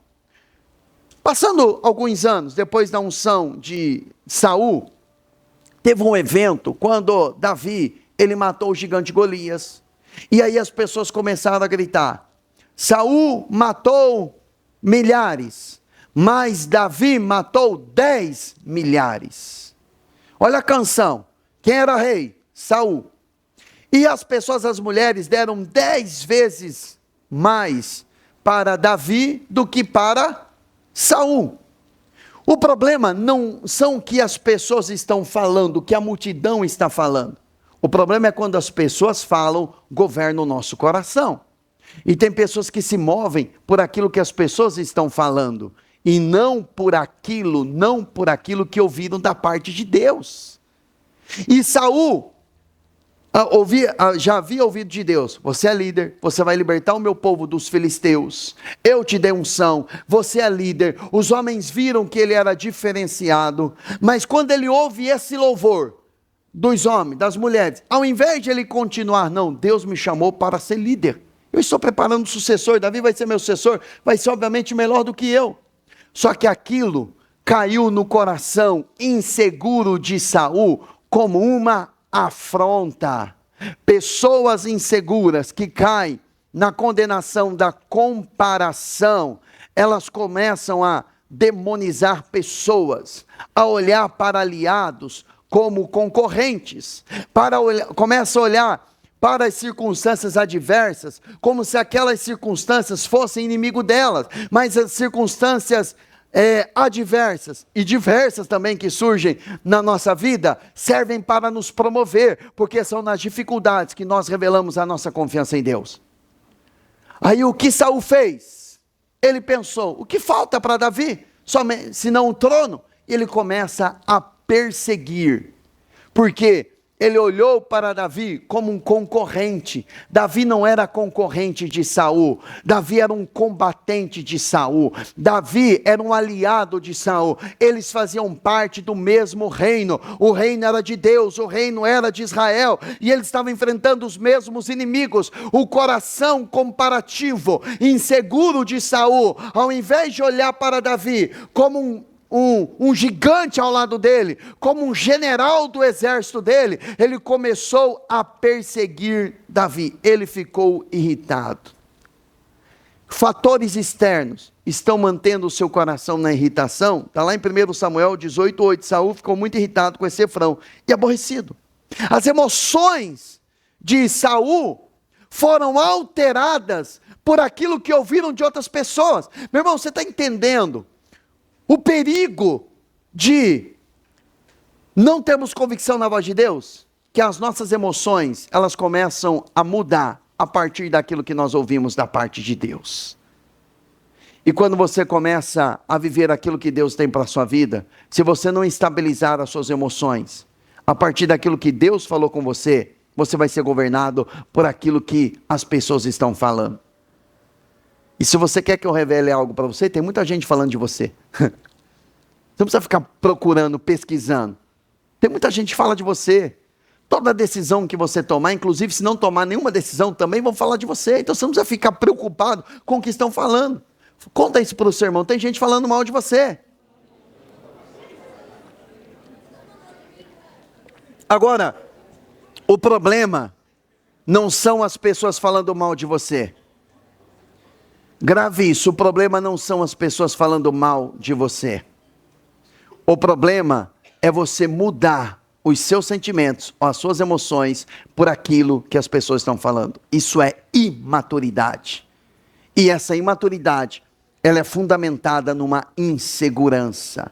S1: Passando alguns anos, depois da unção de Saul, teve um evento, quando Davi, ele matou o gigante Golias, e aí as pessoas começaram a gritar: Saul matou milhares, mas Davi matou 10 milhares. Olha a canção, quem era rei? Saul. E as pessoas, as mulheres, deram 10 vezes mais para Davi do que para Saul. O problema não são o que as pessoas estão falando, o que a multidão está falando. O problema é quando as pessoas falam, governa o nosso coração. E tem pessoas que se movem por aquilo que as pessoas estão falando, e não por aquilo que ouviram da parte de Deus. E Saul já havia ouvido de Deus: você é líder, você vai libertar o meu povo dos filisteus, eu te dei unção, você é líder. Os homens viram que ele era diferenciado, mas quando ele ouve esse louvor dos homens, das mulheres, ao invés de ele continuar, não, Deus me chamou para ser líder, eu estou preparando um sucessor, Davi vai ser meu sucessor, vai ser obviamente melhor do que eu. Só que aquilo caiu no coração inseguro de Saul como uma afronta. Pessoas inseguras que caem na condenação da comparação, elas começam a demonizar pessoas, a olhar para aliados como concorrentes, começa a olhar para as circunstâncias adversas, como se aquelas circunstâncias fossem inimigo delas, mas as circunstâncias adversas e diversas também que surgem na nossa vida, servem para nos promover, porque são nas dificuldades que nós revelamos a nossa confiança em Deus. Aí o que Saul fez? Ele pensou: o que falta para Davi? Somente, senão o trono. Ele começa a perseguir, porque ele olhou para Davi como um concorrente. Davi não era concorrente de Saul, Davi era um combatente de Saul, Davi era um aliado de Saul, eles faziam parte do mesmo reino, o reino era de Deus, o reino era de Israel, e eles estavam enfrentando os mesmos inimigos. O coração comparativo, inseguro de Saul, ao invés de olhar para Davi como um um gigante ao lado dele, como um general do exército dele, ele começou a perseguir Davi. Ele ficou irritado. Fatores externos estão mantendo o seu coração na irritação. Está lá em 1 Samuel 18:8. Saul ficou muito irritado com esse refrão e aborrecido. As emoções de Saul foram alteradas por aquilo que ouviram de outras pessoas. Meu irmão, você está entendendo o perigo de não termos convicção na voz de Deus? Que as nossas emoções, elas começam a mudar a partir daquilo que nós ouvimos da parte de Deus. E quando você começa a viver aquilo que Deus tem para a sua vida, se você não estabilizar as suas emoções, a partir daquilo que Deus falou com você, você vai ser governado por aquilo que as pessoas estão falando. E se você quer que eu revele algo para você, tem muita gente falando de você. Você não precisa ficar procurando, pesquisando. Tem muita gente que fala de você. Toda decisão que você tomar, inclusive se não tomar nenhuma decisão, também vão falar de você. Então você não precisa ficar preocupado com o que estão falando. Conta isso para o seu irmão, tem gente falando mal de você. Agora, o problema não são as pessoas falando mal de você. Grave isso, o problema não são as pessoas falando mal de você. O problema é você mudar os seus sentimentos, ou as suas emoções, por aquilo que as pessoas estão falando. Isso é imaturidade. E essa imaturidade, ela é fundamentada numa insegurança.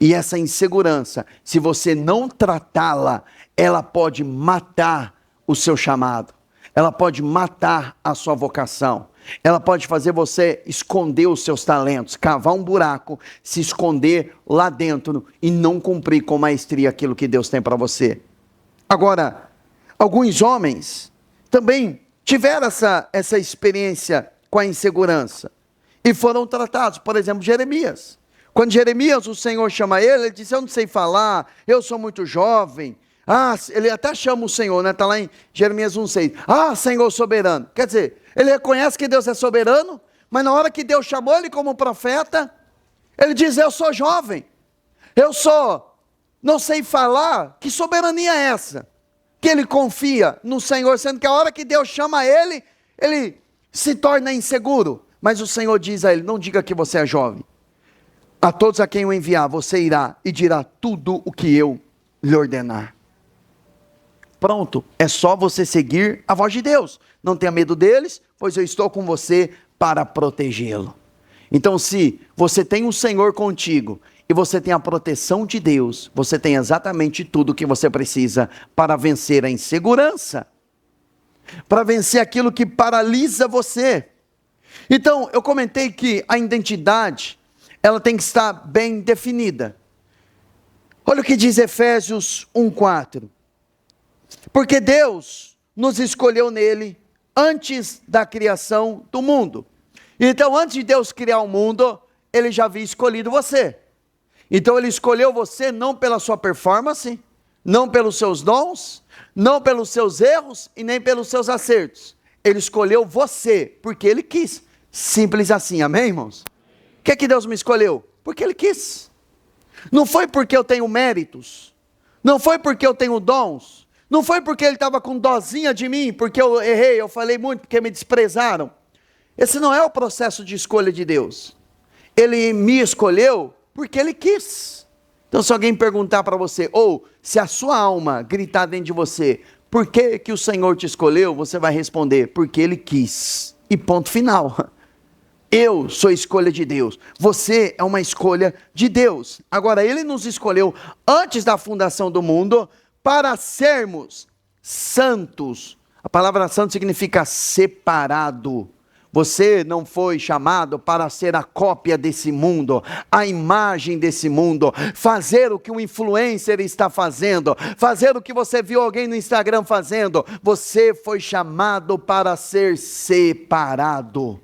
S1: E essa insegurança, se você não tratá-la, ela pode matar o seu chamado. Ela pode matar a sua vocação. Ela pode fazer você esconder os seus talentos, cavar um buraco, se esconder lá dentro e não cumprir com maestria aquilo que Deus tem para você. Agora, alguns homens também tiveram essa experiência com a insegurança e foram tratados. Por exemplo, Jeremias. Quando Jeremias, o Senhor chama ele diz: eu não sei falar, eu sou muito jovem. Ele até chama o Senhor, né? Está lá em Jeremias 1,6. Senhor soberano. Quer dizer, ele reconhece que Deus é soberano, mas na hora que Deus chamou ele como profeta, ele diz: eu sou jovem, não sei falar. Que soberania é essa? Que ele confia no Senhor, sendo que a hora que Deus chama ele, ele se torna inseguro. Mas o Senhor diz a ele: não diga que você é jovem. A todos a quem eu enviar, você irá e dirá tudo o que eu lhe ordenar. Pronto, é só você seguir a voz de Deus. Não tenha medo deles, pois eu estou com você para protegê-lo. Então, se você tem o Senhor contigo e você tem a proteção de Deus, você tem exatamente tudo o que você precisa para vencer a insegurança, para vencer aquilo que paralisa você. Então, eu comentei que a identidade, ela tem que estar bem definida. Olha o que diz Efésios 1,4. Porque Deus nos escolheu nele antes da criação do mundo. Então, antes de Deus criar o mundo, ele já havia escolhido você. Então, ele escolheu você não pela sua performance, não pelos seus dons, não pelos seus erros e nem pelos seus acertos. Ele escolheu você porque ele quis. Simples assim, amém, irmãos? Por que Deus me escolheu? Porque ele quis. Não foi porque eu tenho méritos, não foi porque eu tenho dons, não foi porque ele estava com dozinha de mim, porque eu errei, eu falei muito, porque me desprezaram. Esse não é o processo de escolha de Deus. Ele me escolheu porque ele quis. Então, se alguém perguntar para você, ou se a sua alma gritar dentro de você, por que o Senhor te escolheu? Você vai responder: porque ele quis. E ponto final. Eu sou a escolha de Deus. Você é uma escolha de Deus. Agora, ele nos escolheu antes da fundação do mundo para sermos santos. A palavra santo significa separado. Você não foi chamado para ser a cópia desse mundo, a imagem desse mundo, fazer o que um influencer está fazendo, fazer o que você viu alguém no Instagram fazendo. Você foi chamado para ser separado.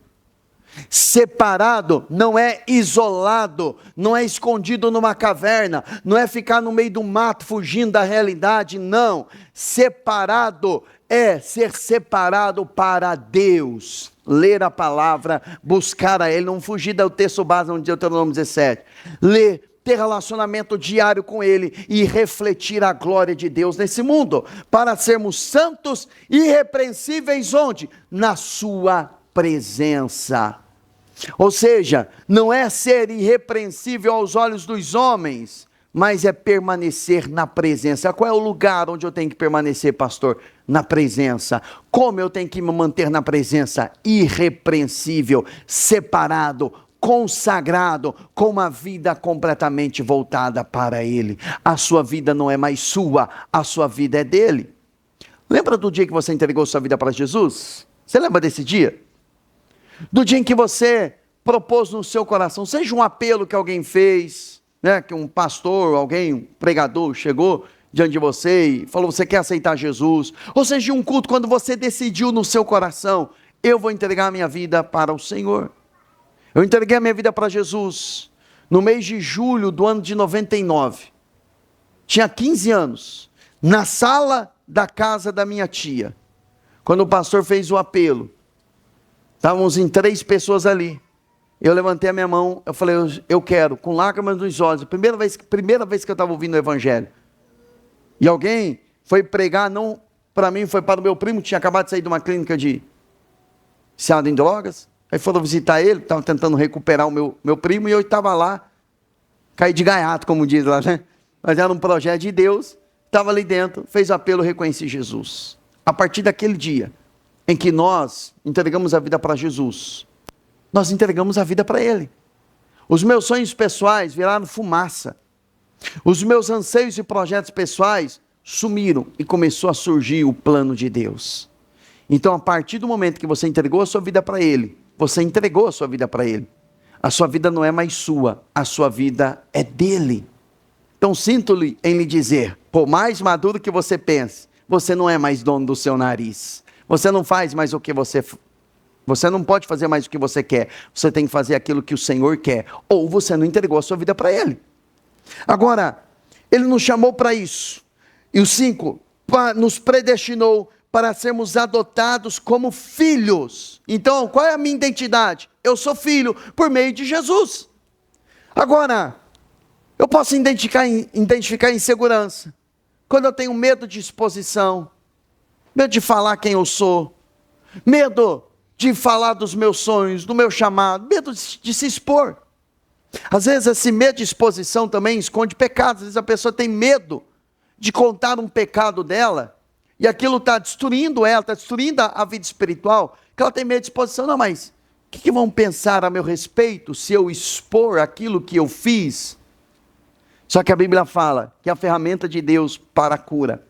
S1: Separado não é isolado, não é escondido numa caverna, não é ficar no meio do mato fugindo da realidade, não. Separado é ser separado para Deus, ler a palavra, buscar a Ele, não fugir do texto base de Deuteronômio 17, ler ter relacionamento diário com Ele e refletir a glória de Deus nesse mundo, para sermos santos e irrepreensíveis onde? Na sua presença. Ou seja, não é ser irrepreensível aos olhos dos homens, mas é permanecer na presença. Qual é o lugar onde eu tenho que permanecer, pastor? Na presença. Como eu tenho que me manter na presença? Irrepreensível, separado, consagrado, com uma vida completamente voltada para Ele. A sua vida não é mais sua, a sua vida é dele. Lembra do dia que você entregou sua vida para Jesus? Você lembra desse dia? Do dia em que você propôs no seu coração, seja um apelo que alguém fez, né, que um pastor, alguém, um pregador chegou diante de você e falou, você quer aceitar Jesus? Ou seja, um culto quando você decidiu no seu coração, eu vou entregar a minha vida para o Senhor. Eu entreguei a minha vida para Jesus no mês de julho do ano de 99. Tinha 15 anos, na sala da casa da minha tia, quando o pastor fez o apelo. Estávamos em 3 pessoas ali. Eu levantei a minha mão, eu falei, eu quero, com lágrimas nos olhos. Primeira vez que eu estava ouvindo o evangelho. E alguém foi pregar, não para mim, foi para o meu primo, que tinha acabado de sair de uma clínica de viciado em drogas. Aí foram visitar ele, estava tentando recuperar o meu primo, e eu estava lá, caí de gaiato, como diz lá, né? Mas era um projeto de Deus, estava ali dentro, fez o apelo, reconheci Jesus. A partir daquele dia, em que nós entregamos a vida para Jesus, nós entregamos a vida para Ele. Os meus sonhos pessoais viraram fumaça. Os meus anseios e projetos pessoais sumiram e começou a surgir o plano de Deus. Então, a partir do momento que você entregou a sua vida para Ele, você entregou a sua vida para Ele. A sua vida não é mais sua, a sua vida é dele. Então, sinto-lhe em lhe dizer, por mais maduro que você pense, você não é mais dono do seu nariz. Você não faz mais o que você não pode fazer mais o que você quer. Você tem que fazer aquilo que o Senhor quer. Ou você não entregou a sua vida para Ele. Agora, Ele nos chamou para isso. E o 5, nos predestinou para sermos adotados como filhos. Então, qual é a minha identidade? Eu sou filho por meio de Jesus. Agora, eu posso identificar insegurança. Quando eu tenho medo de exposição, medo de falar quem eu sou, medo de falar dos meus sonhos, do meu chamado, medo de se expor. Às vezes esse medo de exposição também esconde pecados. Às vezes a pessoa tem medo de contar um pecado dela, e aquilo está destruindo ela, está destruindo a vida espiritual, que ela tem medo de exposição. Não, mas o que vão pensar a meu respeito se eu expor aquilo que eu fiz? Só que a Bíblia fala que a ferramenta de Deus para a cura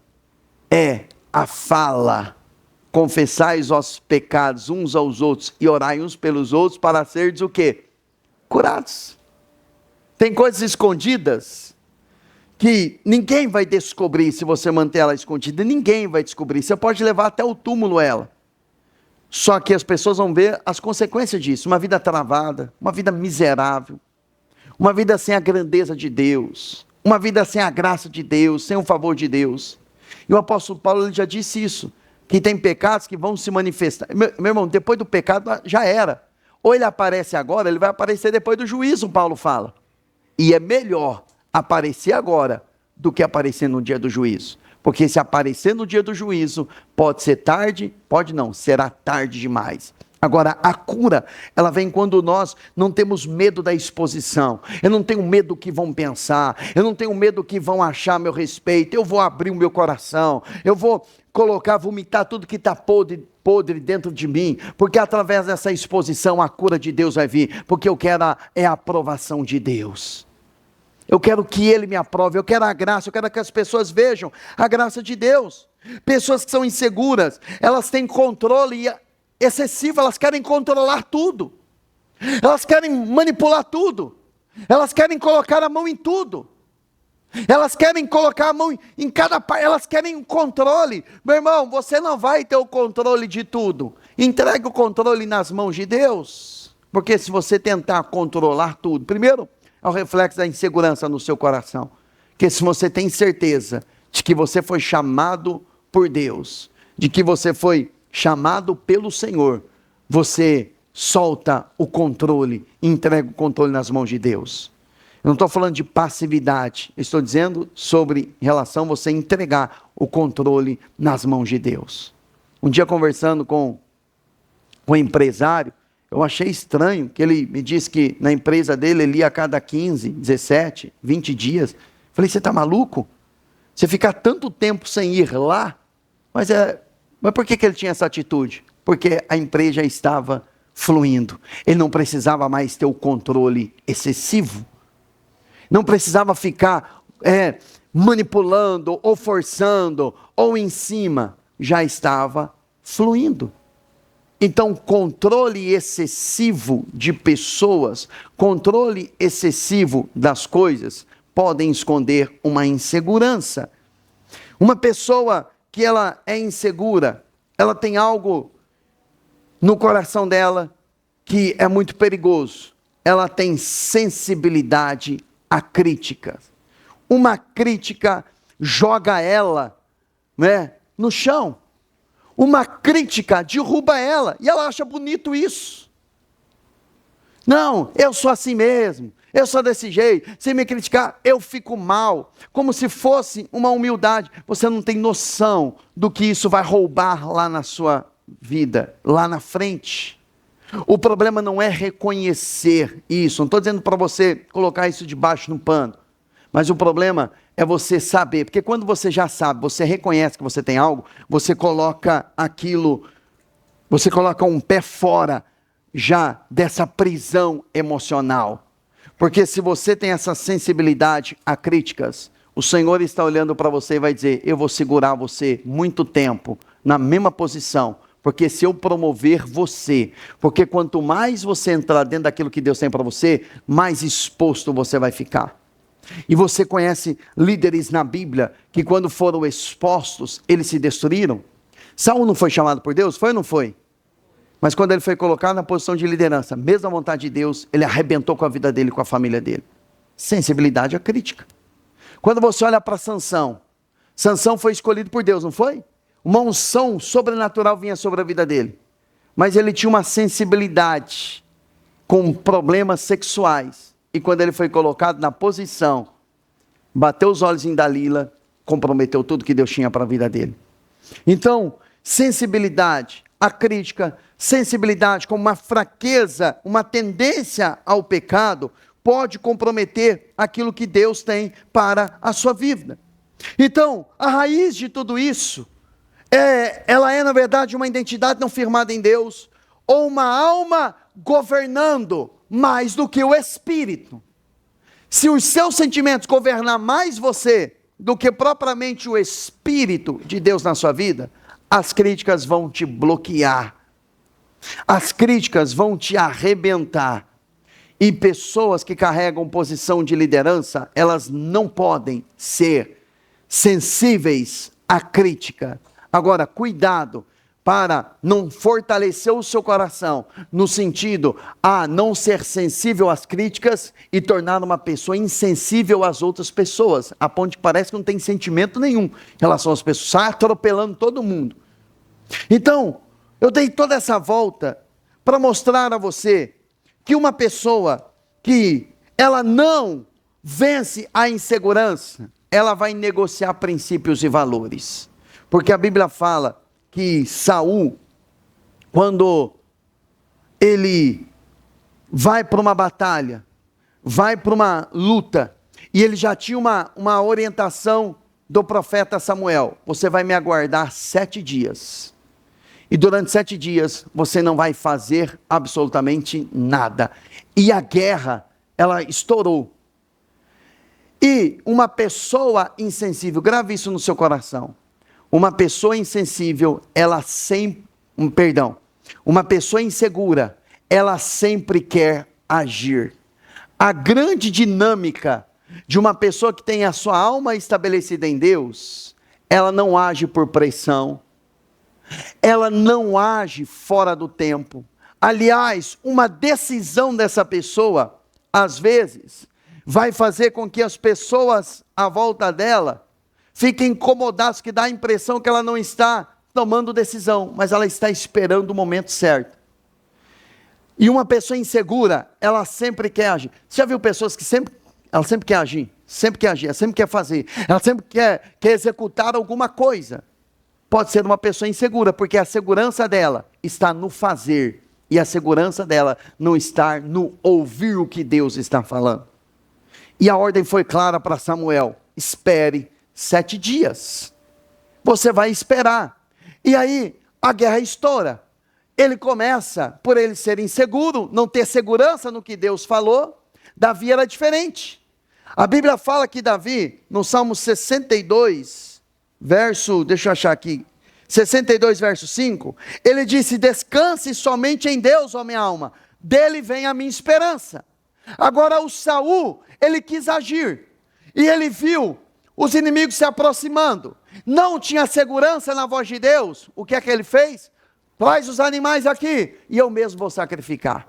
S1: é a fala. Confessai os vossos pecados uns aos outros e orai uns pelos outros para seres o quê? Curados. Tem coisas escondidas que ninguém vai descobrir se você manter ela escondida. Ninguém vai descobrir. Você pode levar até o túmulo ela. Só que as pessoas vão ver as consequências disso. Uma vida travada, uma vida miserável, uma vida sem a grandeza de Deus, uma vida sem a graça de Deus, sem o favor de Deus. E o apóstolo Paulo ele já disse isso, que tem pecados que vão se manifestar. Meu irmão, depois do pecado já era. Ou ele aparece agora, ele vai aparecer depois do juízo, Paulo fala. E é melhor aparecer agora do que aparecer no dia do juízo. Porque se aparecer no dia do juízo, pode ser tarde, pode não, será tarde demais. Agora, a cura, ela vem quando nós não temos medo da exposição. Eu não tenho medo do que vão pensar. Eu não tenho medo do que vão achar a meu respeito. Eu vou abrir o meu coração. Eu vou vomitar tudo que está podre dentro de mim. Porque através dessa exposição, a cura de Deus vai vir. Porque eu quero a aprovação de Deus. Eu quero que Ele me aprove. Eu quero a graça. Eu quero que as pessoas vejam a graça de Deus. Pessoas que são inseguras, elas têm controle excessivo, elas querem controlar tudo, elas querem manipular tudo, elas querem colocar a mão em tudo, elas querem colocar a mão em cada parte, elas querem um controle. Meu irmão, você não vai ter o controle de tudo. Entregue o controle nas mãos de Deus, porque se você tentar controlar tudo, primeiro é o reflexo da insegurança no seu coração, que se você tem certeza de que você foi chamado por Deus, de que você foi chamado pelo Senhor, você solta o controle, entrega o controle nas mãos de Deus. Eu não estou falando de passividade, eu estou dizendo sobre relação a você entregar o controle nas mãos de Deus. Um dia conversando com um empresário, eu achei estranho que ele me disse que na empresa dele ele ia a cada 15, 17, 20 dias. Falei, você está maluco? Você ficar tanto tempo sem ir lá? Mas por que ele tinha essa atitude? Porque a empresa já estava fluindo. Ele não precisava mais ter o controle excessivo. Não precisava ficar manipulando, ou forçando, ou em cima. Já estava fluindo. Então, controle excessivo de pessoas, controle excessivo das coisas, podem esconder uma insegurança. Uma pessoa que ela é insegura, ela tem algo no coração dela que é muito perigoso. Ela tem sensibilidade a críticas. Uma crítica joga ela, no chão. Uma crítica derruba ela e ela acha bonito isso. Não, eu sou assim mesmo, eu sou desse jeito. Se me criticar, eu fico mal, como se fosse uma humildade. Você não tem noção do que isso vai roubar lá na sua vida, lá na frente. O problema não é reconhecer isso. Não estou dizendo para você colocar isso debaixo do pano. Mas o problema é você saber. Porque quando você já sabe, você reconhece que você tem algo, você coloca aquilo, você coloca um pé fora já dessa prisão emocional. Porque se você tem essa sensibilidade a críticas, o Senhor está olhando para você e vai dizer, eu vou segurar você muito tempo na mesma posição. Porque se eu promover você, porque quanto mais você entrar dentro daquilo que Deus tem para você, mais exposto você vai ficar. E você conhece líderes na Bíblia que quando foram expostos, eles se destruíram? Saul não foi chamado por Deus? Foi ou não foi? Mas quando ele foi colocado na posição de liderança, mesmo à vontade de Deus, ele arrebentou com a vida dele, com a família dele. Sensibilidade à crítica. Quando você olha para Sansão, Sansão foi escolhido por Deus, não foi? Uma unção sobrenatural vinha sobre a vida dele. Mas ele tinha uma sensibilidade com problemas sexuais. E quando ele foi colocado na posição, bateu os olhos em Dalila, comprometeu tudo que Deus tinha para a vida dele. Então, sensibilidade à crítica, sensibilidade como uma fraqueza, uma tendência ao pecado, pode comprometer aquilo que Deus tem para a sua vida. Então, a raiz de tudo isso, ela é na verdade uma identidade não firmada em Deus, ou uma alma governando mais do que o Espírito. Se os seus sentimentos governam mais você do que propriamente o Espírito de Deus na sua vida, as críticas vão te bloquear, as críticas vão te arrebentar. E pessoas que carregam posição de liderança, elas não podem ser sensíveis à crítica. Agora, cuidado para não fortalecer o seu coração, no sentido a não ser sensível às críticas e tornar uma pessoa insensível às outras pessoas, a ponto que parece que não tem sentimento nenhum em relação às pessoas, sai atropelando todo mundo. Então, eu dei toda essa volta para mostrar a você que uma pessoa que ela não vence a insegurança, ela vai negociar princípios e valores. Porque a Bíblia fala que Saul, quando ele vai para uma batalha, vai para uma luta, e ele já tinha uma orientação do profeta Samuel: você vai me aguardar 7 dias, e durante 7 dias você não vai fazer absolutamente nada. E a guerra, ela estourou. E uma pessoa insensível, grave isso no seu coração, uma pessoa insensível, uma pessoa insegura, ela sempre quer agir. A grande dinâmica de uma pessoa que tem a sua alma estabelecida em Deus, ela não age por pressão, ela não age fora do tempo. Aliás, uma decisão dessa pessoa, às vezes, vai fazer com que as pessoas à volta dela fiquem incomodadas, que dá a impressão que ela não está tomando decisão, mas ela está esperando o momento certo. E uma pessoa insegura, ela sempre quer agir. Você já viu pessoas que sempre ela sempre quer agir, ela sempre quer fazer, ela sempre quer executar alguma coisa. Pode ser uma pessoa insegura, porque a segurança dela está no fazer, e a segurança dela não está no ouvir o que Deus está falando. E a ordem foi clara para Samuel: espere 7 dias. Você vai esperar. E aí a guerra estoura. Ele começa, por ele ser inseguro, não ter segurança no que Deus falou. Davi era diferente. A Bíblia fala que Davi, no Salmo 62, deixa eu achar aqui, 62 verso 5, ele disse: descanse somente em Deus, ó minha alma, dele vem a minha esperança. Agora o Saul, ele quis agir, e ele viu os inimigos se aproximando, não tinha segurança na voz de Deus. O que é que ele fez? Traz os animais aqui, e eu mesmo vou sacrificar.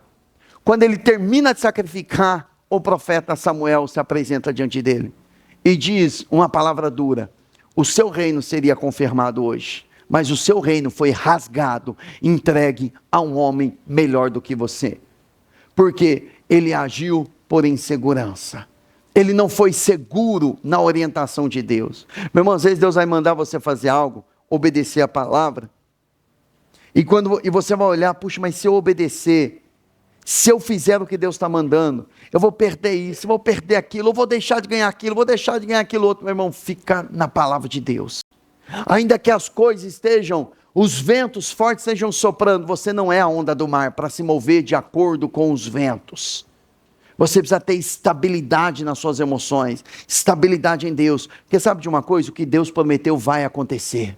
S1: Quando ele termina de sacrificar, o profeta Samuel se apresenta diante dele, e diz uma palavra dura: o seu reino seria confirmado hoje, mas o seu reino foi rasgado, entregue a um homem melhor do que você, porque ele agiu por insegurança. Ele não foi seguro na orientação de Deus. Meu irmão, às vezes Deus vai mandar você fazer algo, obedecer a palavra, e você vai olhar: puxa, mas se eu obedecer, se eu fizer o que Deus está mandando, eu vou perder isso, eu vou perder aquilo, eu vou deixar de ganhar aquilo, eu vou deixar de ganhar aquilo outro. Meu irmão, fica na palavra de Deus. Ainda que as coisas estejam, os ventos fortes estejam soprando, você não é a onda do mar para se mover de acordo com os ventos. Você precisa ter estabilidade nas suas emoções, estabilidade em Deus, porque sabe de uma coisa? O que Deus prometeu vai acontecer,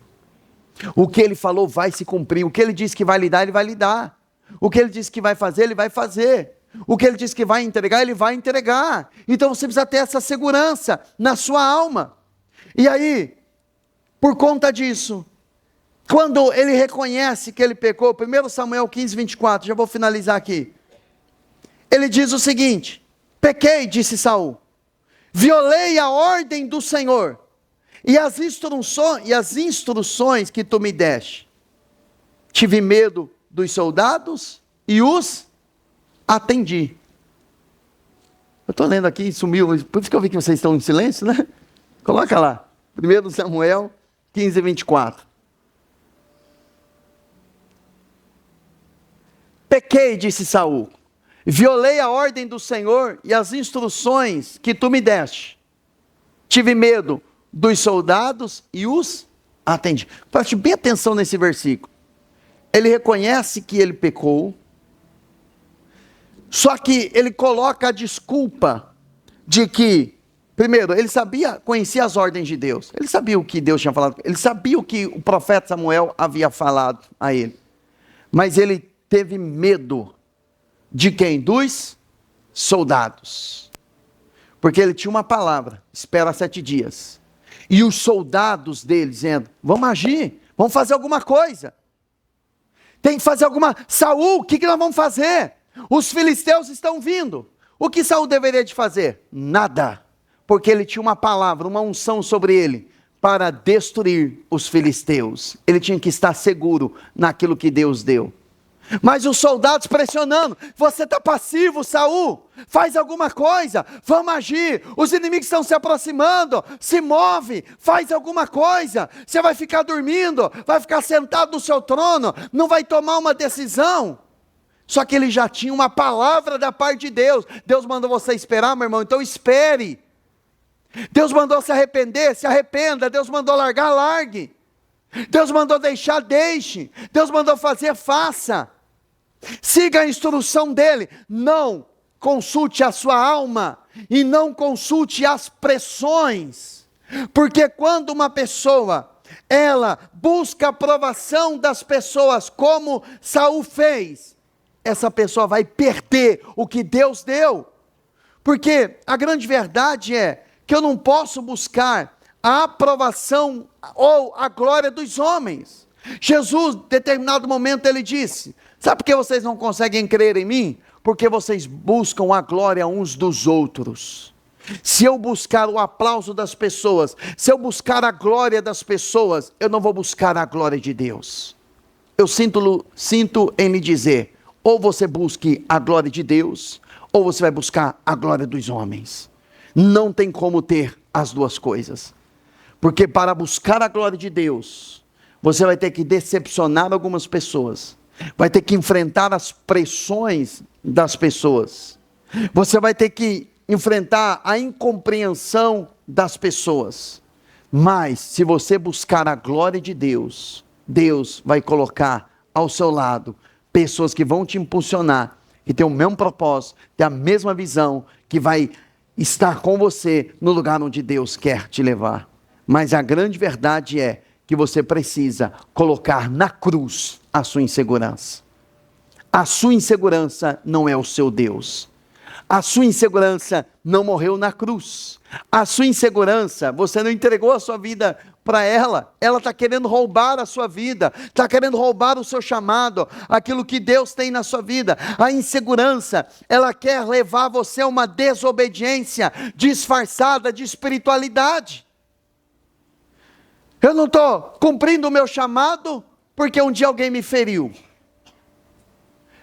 S1: o que Ele falou vai se cumprir, o que Ele disse que vai lhe dar, Ele vai lhe dar, o que Ele disse que vai fazer, Ele vai fazer, o que Ele disse que vai entregar, Ele vai entregar. Então você precisa ter essa segurança na sua alma. E aí, por conta disso, quando ele reconhece que ele pecou, 1 Samuel 15, 24, já vou finalizar aqui, ele diz o seguinte: pequei, disse Saul, violei a ordem do Senhor, e as instruções que tu me deste, tive medo dos soldados e os atendi. Eu estou lendo aqui, sumiu, por isso que eu vi que vocês estão em silêncio, né? Coloca lá, 1 Samuel 15, 24. Pequei, disse Saul, violei a ordem do Senhor e as instruções que tu me deste. Tive medo dos soldados e os atendi. Preste bem atenção nesse versículo. Ele reconhece que ele pecou, só que ele coloca a desculpa de que, primeiro, ele conhecia as ordens de Deus, ele sabia o que Deus tinha falado, ele sabia o que o profeta Samuel havia falado a ele, mas ele teve medo de quem? Dos soldados, porque ele tinha uma palavra: espera 7 dias, e os soldados dele dizendo: vamos agir, vamos fazer alguma coisa, tem que fazer Saul, o que nós vamos fazer? Os filisteus estão vindo. O que Saul deveria de fazer? Nada, porque ele tinha uma palavra, uma unção sobre ele, para destruir os filisteus. Ele tinha que estar seguro naquilo que Deus deu. Mas os soldados pressionando: você está passivo, Saul, faz alguma coisa, vamos agir, os inimigos estão se aproximando, se move, faz alguma coisa, você vai ficar dormindo, vai ficar sentado no seu trono, não vai tomar uma decisão. Só que ele já tinha uma palavra da parte de Deus. Deus mandou você esperar, meu irmão, então espere. Deus mandou se arrepender, se arrependa. Deus mandou largar, largue. Deus mandou deixar, deixe. Deus mandou fazer, faça. Siga a instrução dele. Não consulte a sua alma e não consulte as pressões, porque quando uma pessoa, ela busca a aprovação das pessoas, como Saul fez, essa pessoa vai perder o que Deus deu. Porque a grande verdade é que eu não posso buscar a aprovação ou a glória dos homens. Jesus, em determinado momento, ele disse: sabe por que vocês não conseguem crer em mim? Porque vocês buscam a glória uns dos outros. Se eu buscar o aplauso das pessoas, se eu buscar a glória das pessoas, eu não vou buscar a glória de Deus. Eu sinto em lhe dizer: ou você busque a glória de Deus, ou você vai buscar a glória dos homens. Não tem como ter as duas coisas. Porque para buscar a glória de Deus, você vai ter que decepcionar algumas pessoas. Vai ter que enfrentar as pressões das pessoas. Você vai ter que enfrentar a incompreensão das pessoas. Mas, se você buscar a glória de Deus, Deus vai colocar ao seu lado pessoas que vão te impulsionar, que têm o mesmo propósito, têm a mesma visão, que vai estar com você no lugar onde Deus quer te levar. Mas a grande verdade é que você precisa colocar na cruz a sua insegurança. A sua insegurança não é o seu Deus. A sua insegurança não morreu na cruz. A sua insegurança, você não entregou a sua vida para ela. Ela está querendo roubar a sua vida, está querendo roubar o seu chamado, aquilo que Deus tem na sua vida. A insegurança, ela quer levar você a uma desobediência disfarçada de espiritualidade. Eu não estou cumprindo o meu chamado porque um dia alguém me feriu.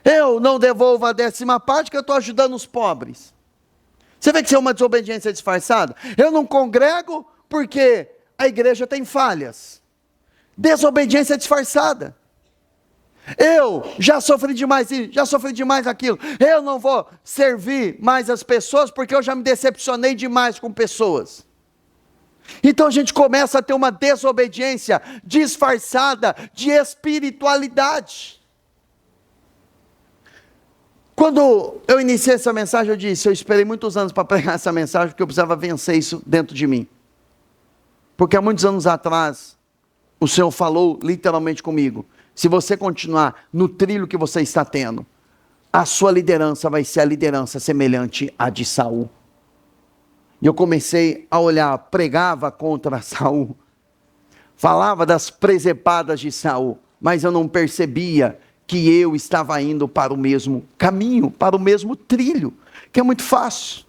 S1: Eu não devolvo a 10ª parte que eu estou ajudando os pobres. Você vê que isso é uma desobediência disfarçada? Eu não congrego porque a igreja tem falhas. Desobediência disfarçada. Eu já sofri demais isso, já sofri demais aquilo. Eu não vou servir mais as pessoas porque eu já me decepcionei demais com pessoas. Então a gente começa a ter uma desobediência disfarçada de espiritualidade. Quando eu iniciei essa mensagem, eu disse, eu esperei muitos anos para pregar essa mensagem, porque eu precisava vencer isso dentro de mim. Porque há muitos anos atrás, o Senhor falou literalmente comigo, se você continuar no trilho que você está tendo, a sua liderança vai ser a liderança semelhante à de Saul. E eu comecei a olhar, pregava contra Saul, falava das presepadas de Saul, mas eu não percebia que eu estava indo para o mesmo caminho, para o mesmo trilho, que é muito fácil.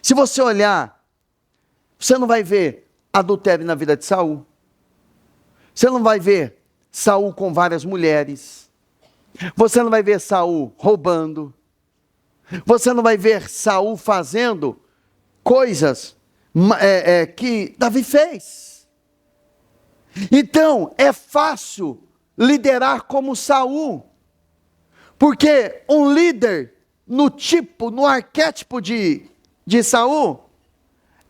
S1: Se você olhar, você não vai ver adultério na vida de Saul. Você não vai ver Saul com várias mulheres. Você não vai ver Saul roubando. Você não vai ver Saul fazendo coisas que Davi fez. Então, é fácil liderar como Saul, porque um líder no arquétipo de Saul,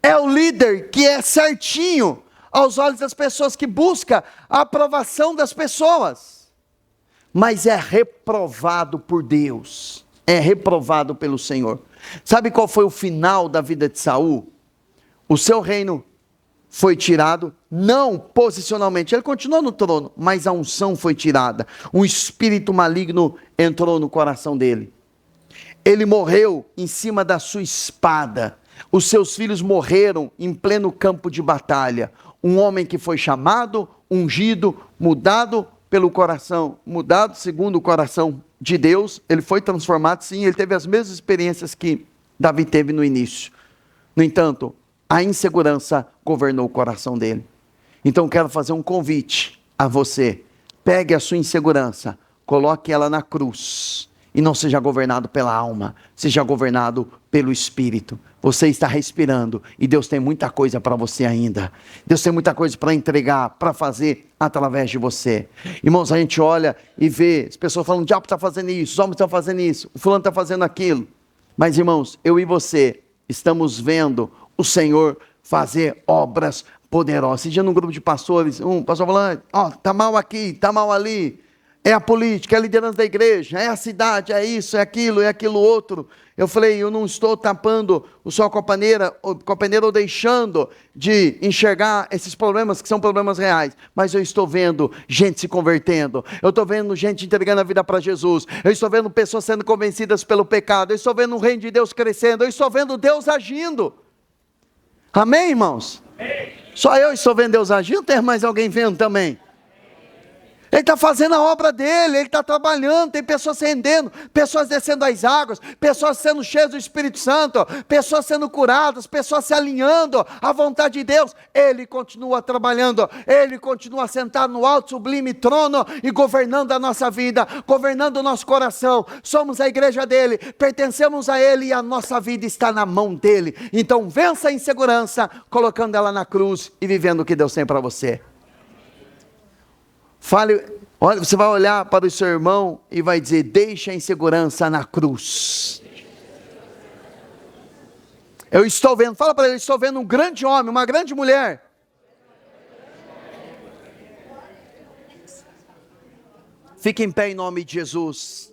S1: é o líder que é certinho aos olhos das pessoas, que busca a aprovação das pessoas, mas é reprovado por Deus, é reprovado pelo Senhor. Sabe qual foi o final da vida de Saul? O seu reino foi tirado, não posicionalmente, ele continuou no trono, mas a unção foi tirada, um espírito maligno entrou no coração dele, ele morreu em cima da sua espada, os seus filhos morreram em pleno campo de batalha, um homem que foi chamado, ungido, mudado pelo coração, mudado segundo o coração de Deus, ele foi transformado sim, ele teve as mesmas experiências que Davi teve no início, no entanto, a insegurança governou o coração dele. Então quero fazer um convite a você, pegue a sua insegurança, coloque ela na cruz, e não seja governado pela alma, seja governado pelo Espírito. Você está respirando, e Deus tem muita coisa para você ainda, Deus tem muita coisa para entregar, para fazer através de você. Irmãos, a gente olha e vê, as pessoas falando, o diabo está fazendo isso, os homens estão fazendo isso, o fulano está fazendo aquilo, mas irmãos, eu e você, estamos vendo o Senhor fazer obras poderosas. Esse dia num grupo de pastores, um pastor falando, está mal aqui, está mal ali, é a política, é a liderança da igreja, é a cidade, é isso, é aquilo outro. Eu falei, eu não estou tapando o sol com a peneira ou deixando de enxergar esses problemas que são problemas reais, mas eu estou vendo gente se convertendo, eu estou vendo gente entregando a vida para Jesus, eu estou vendo pessoas sendo convencidas pelo pecado, eu estou vendo o reino de Deus crescendo, eu estou vendo Deus agindo. Amém, irmãos? Amém. Só eu estou vendo Deus agindo, tem mais alguém vendo também? Ele está fazendo a obra dele, ele está trabalhando, tem pessoas se rendendo, pessoas descendo as águas, pessoas sendo cheias do Espírito Santo, pessoas sendo curadas, pessoas se alinhando à vontade de Deus. Ele continua trabalhando, ele continua sentado no alto sublime trono e governando a nossa vida, governando o nosso coração. Somos a igreja dele, pertencemos a ele e a nossa vida está na mão dele. Então vença a insegurança, colocando ela na cruz e vivendo o que Deus tem para você. Olha, você vai olhar para o seu irmão e vai dizer: deixa a insegurança na cruz. Eu estou vendo, fala para ele: eu estou vendo um grande homem, uma grande mulher. Fique em pé em nome de Jesus.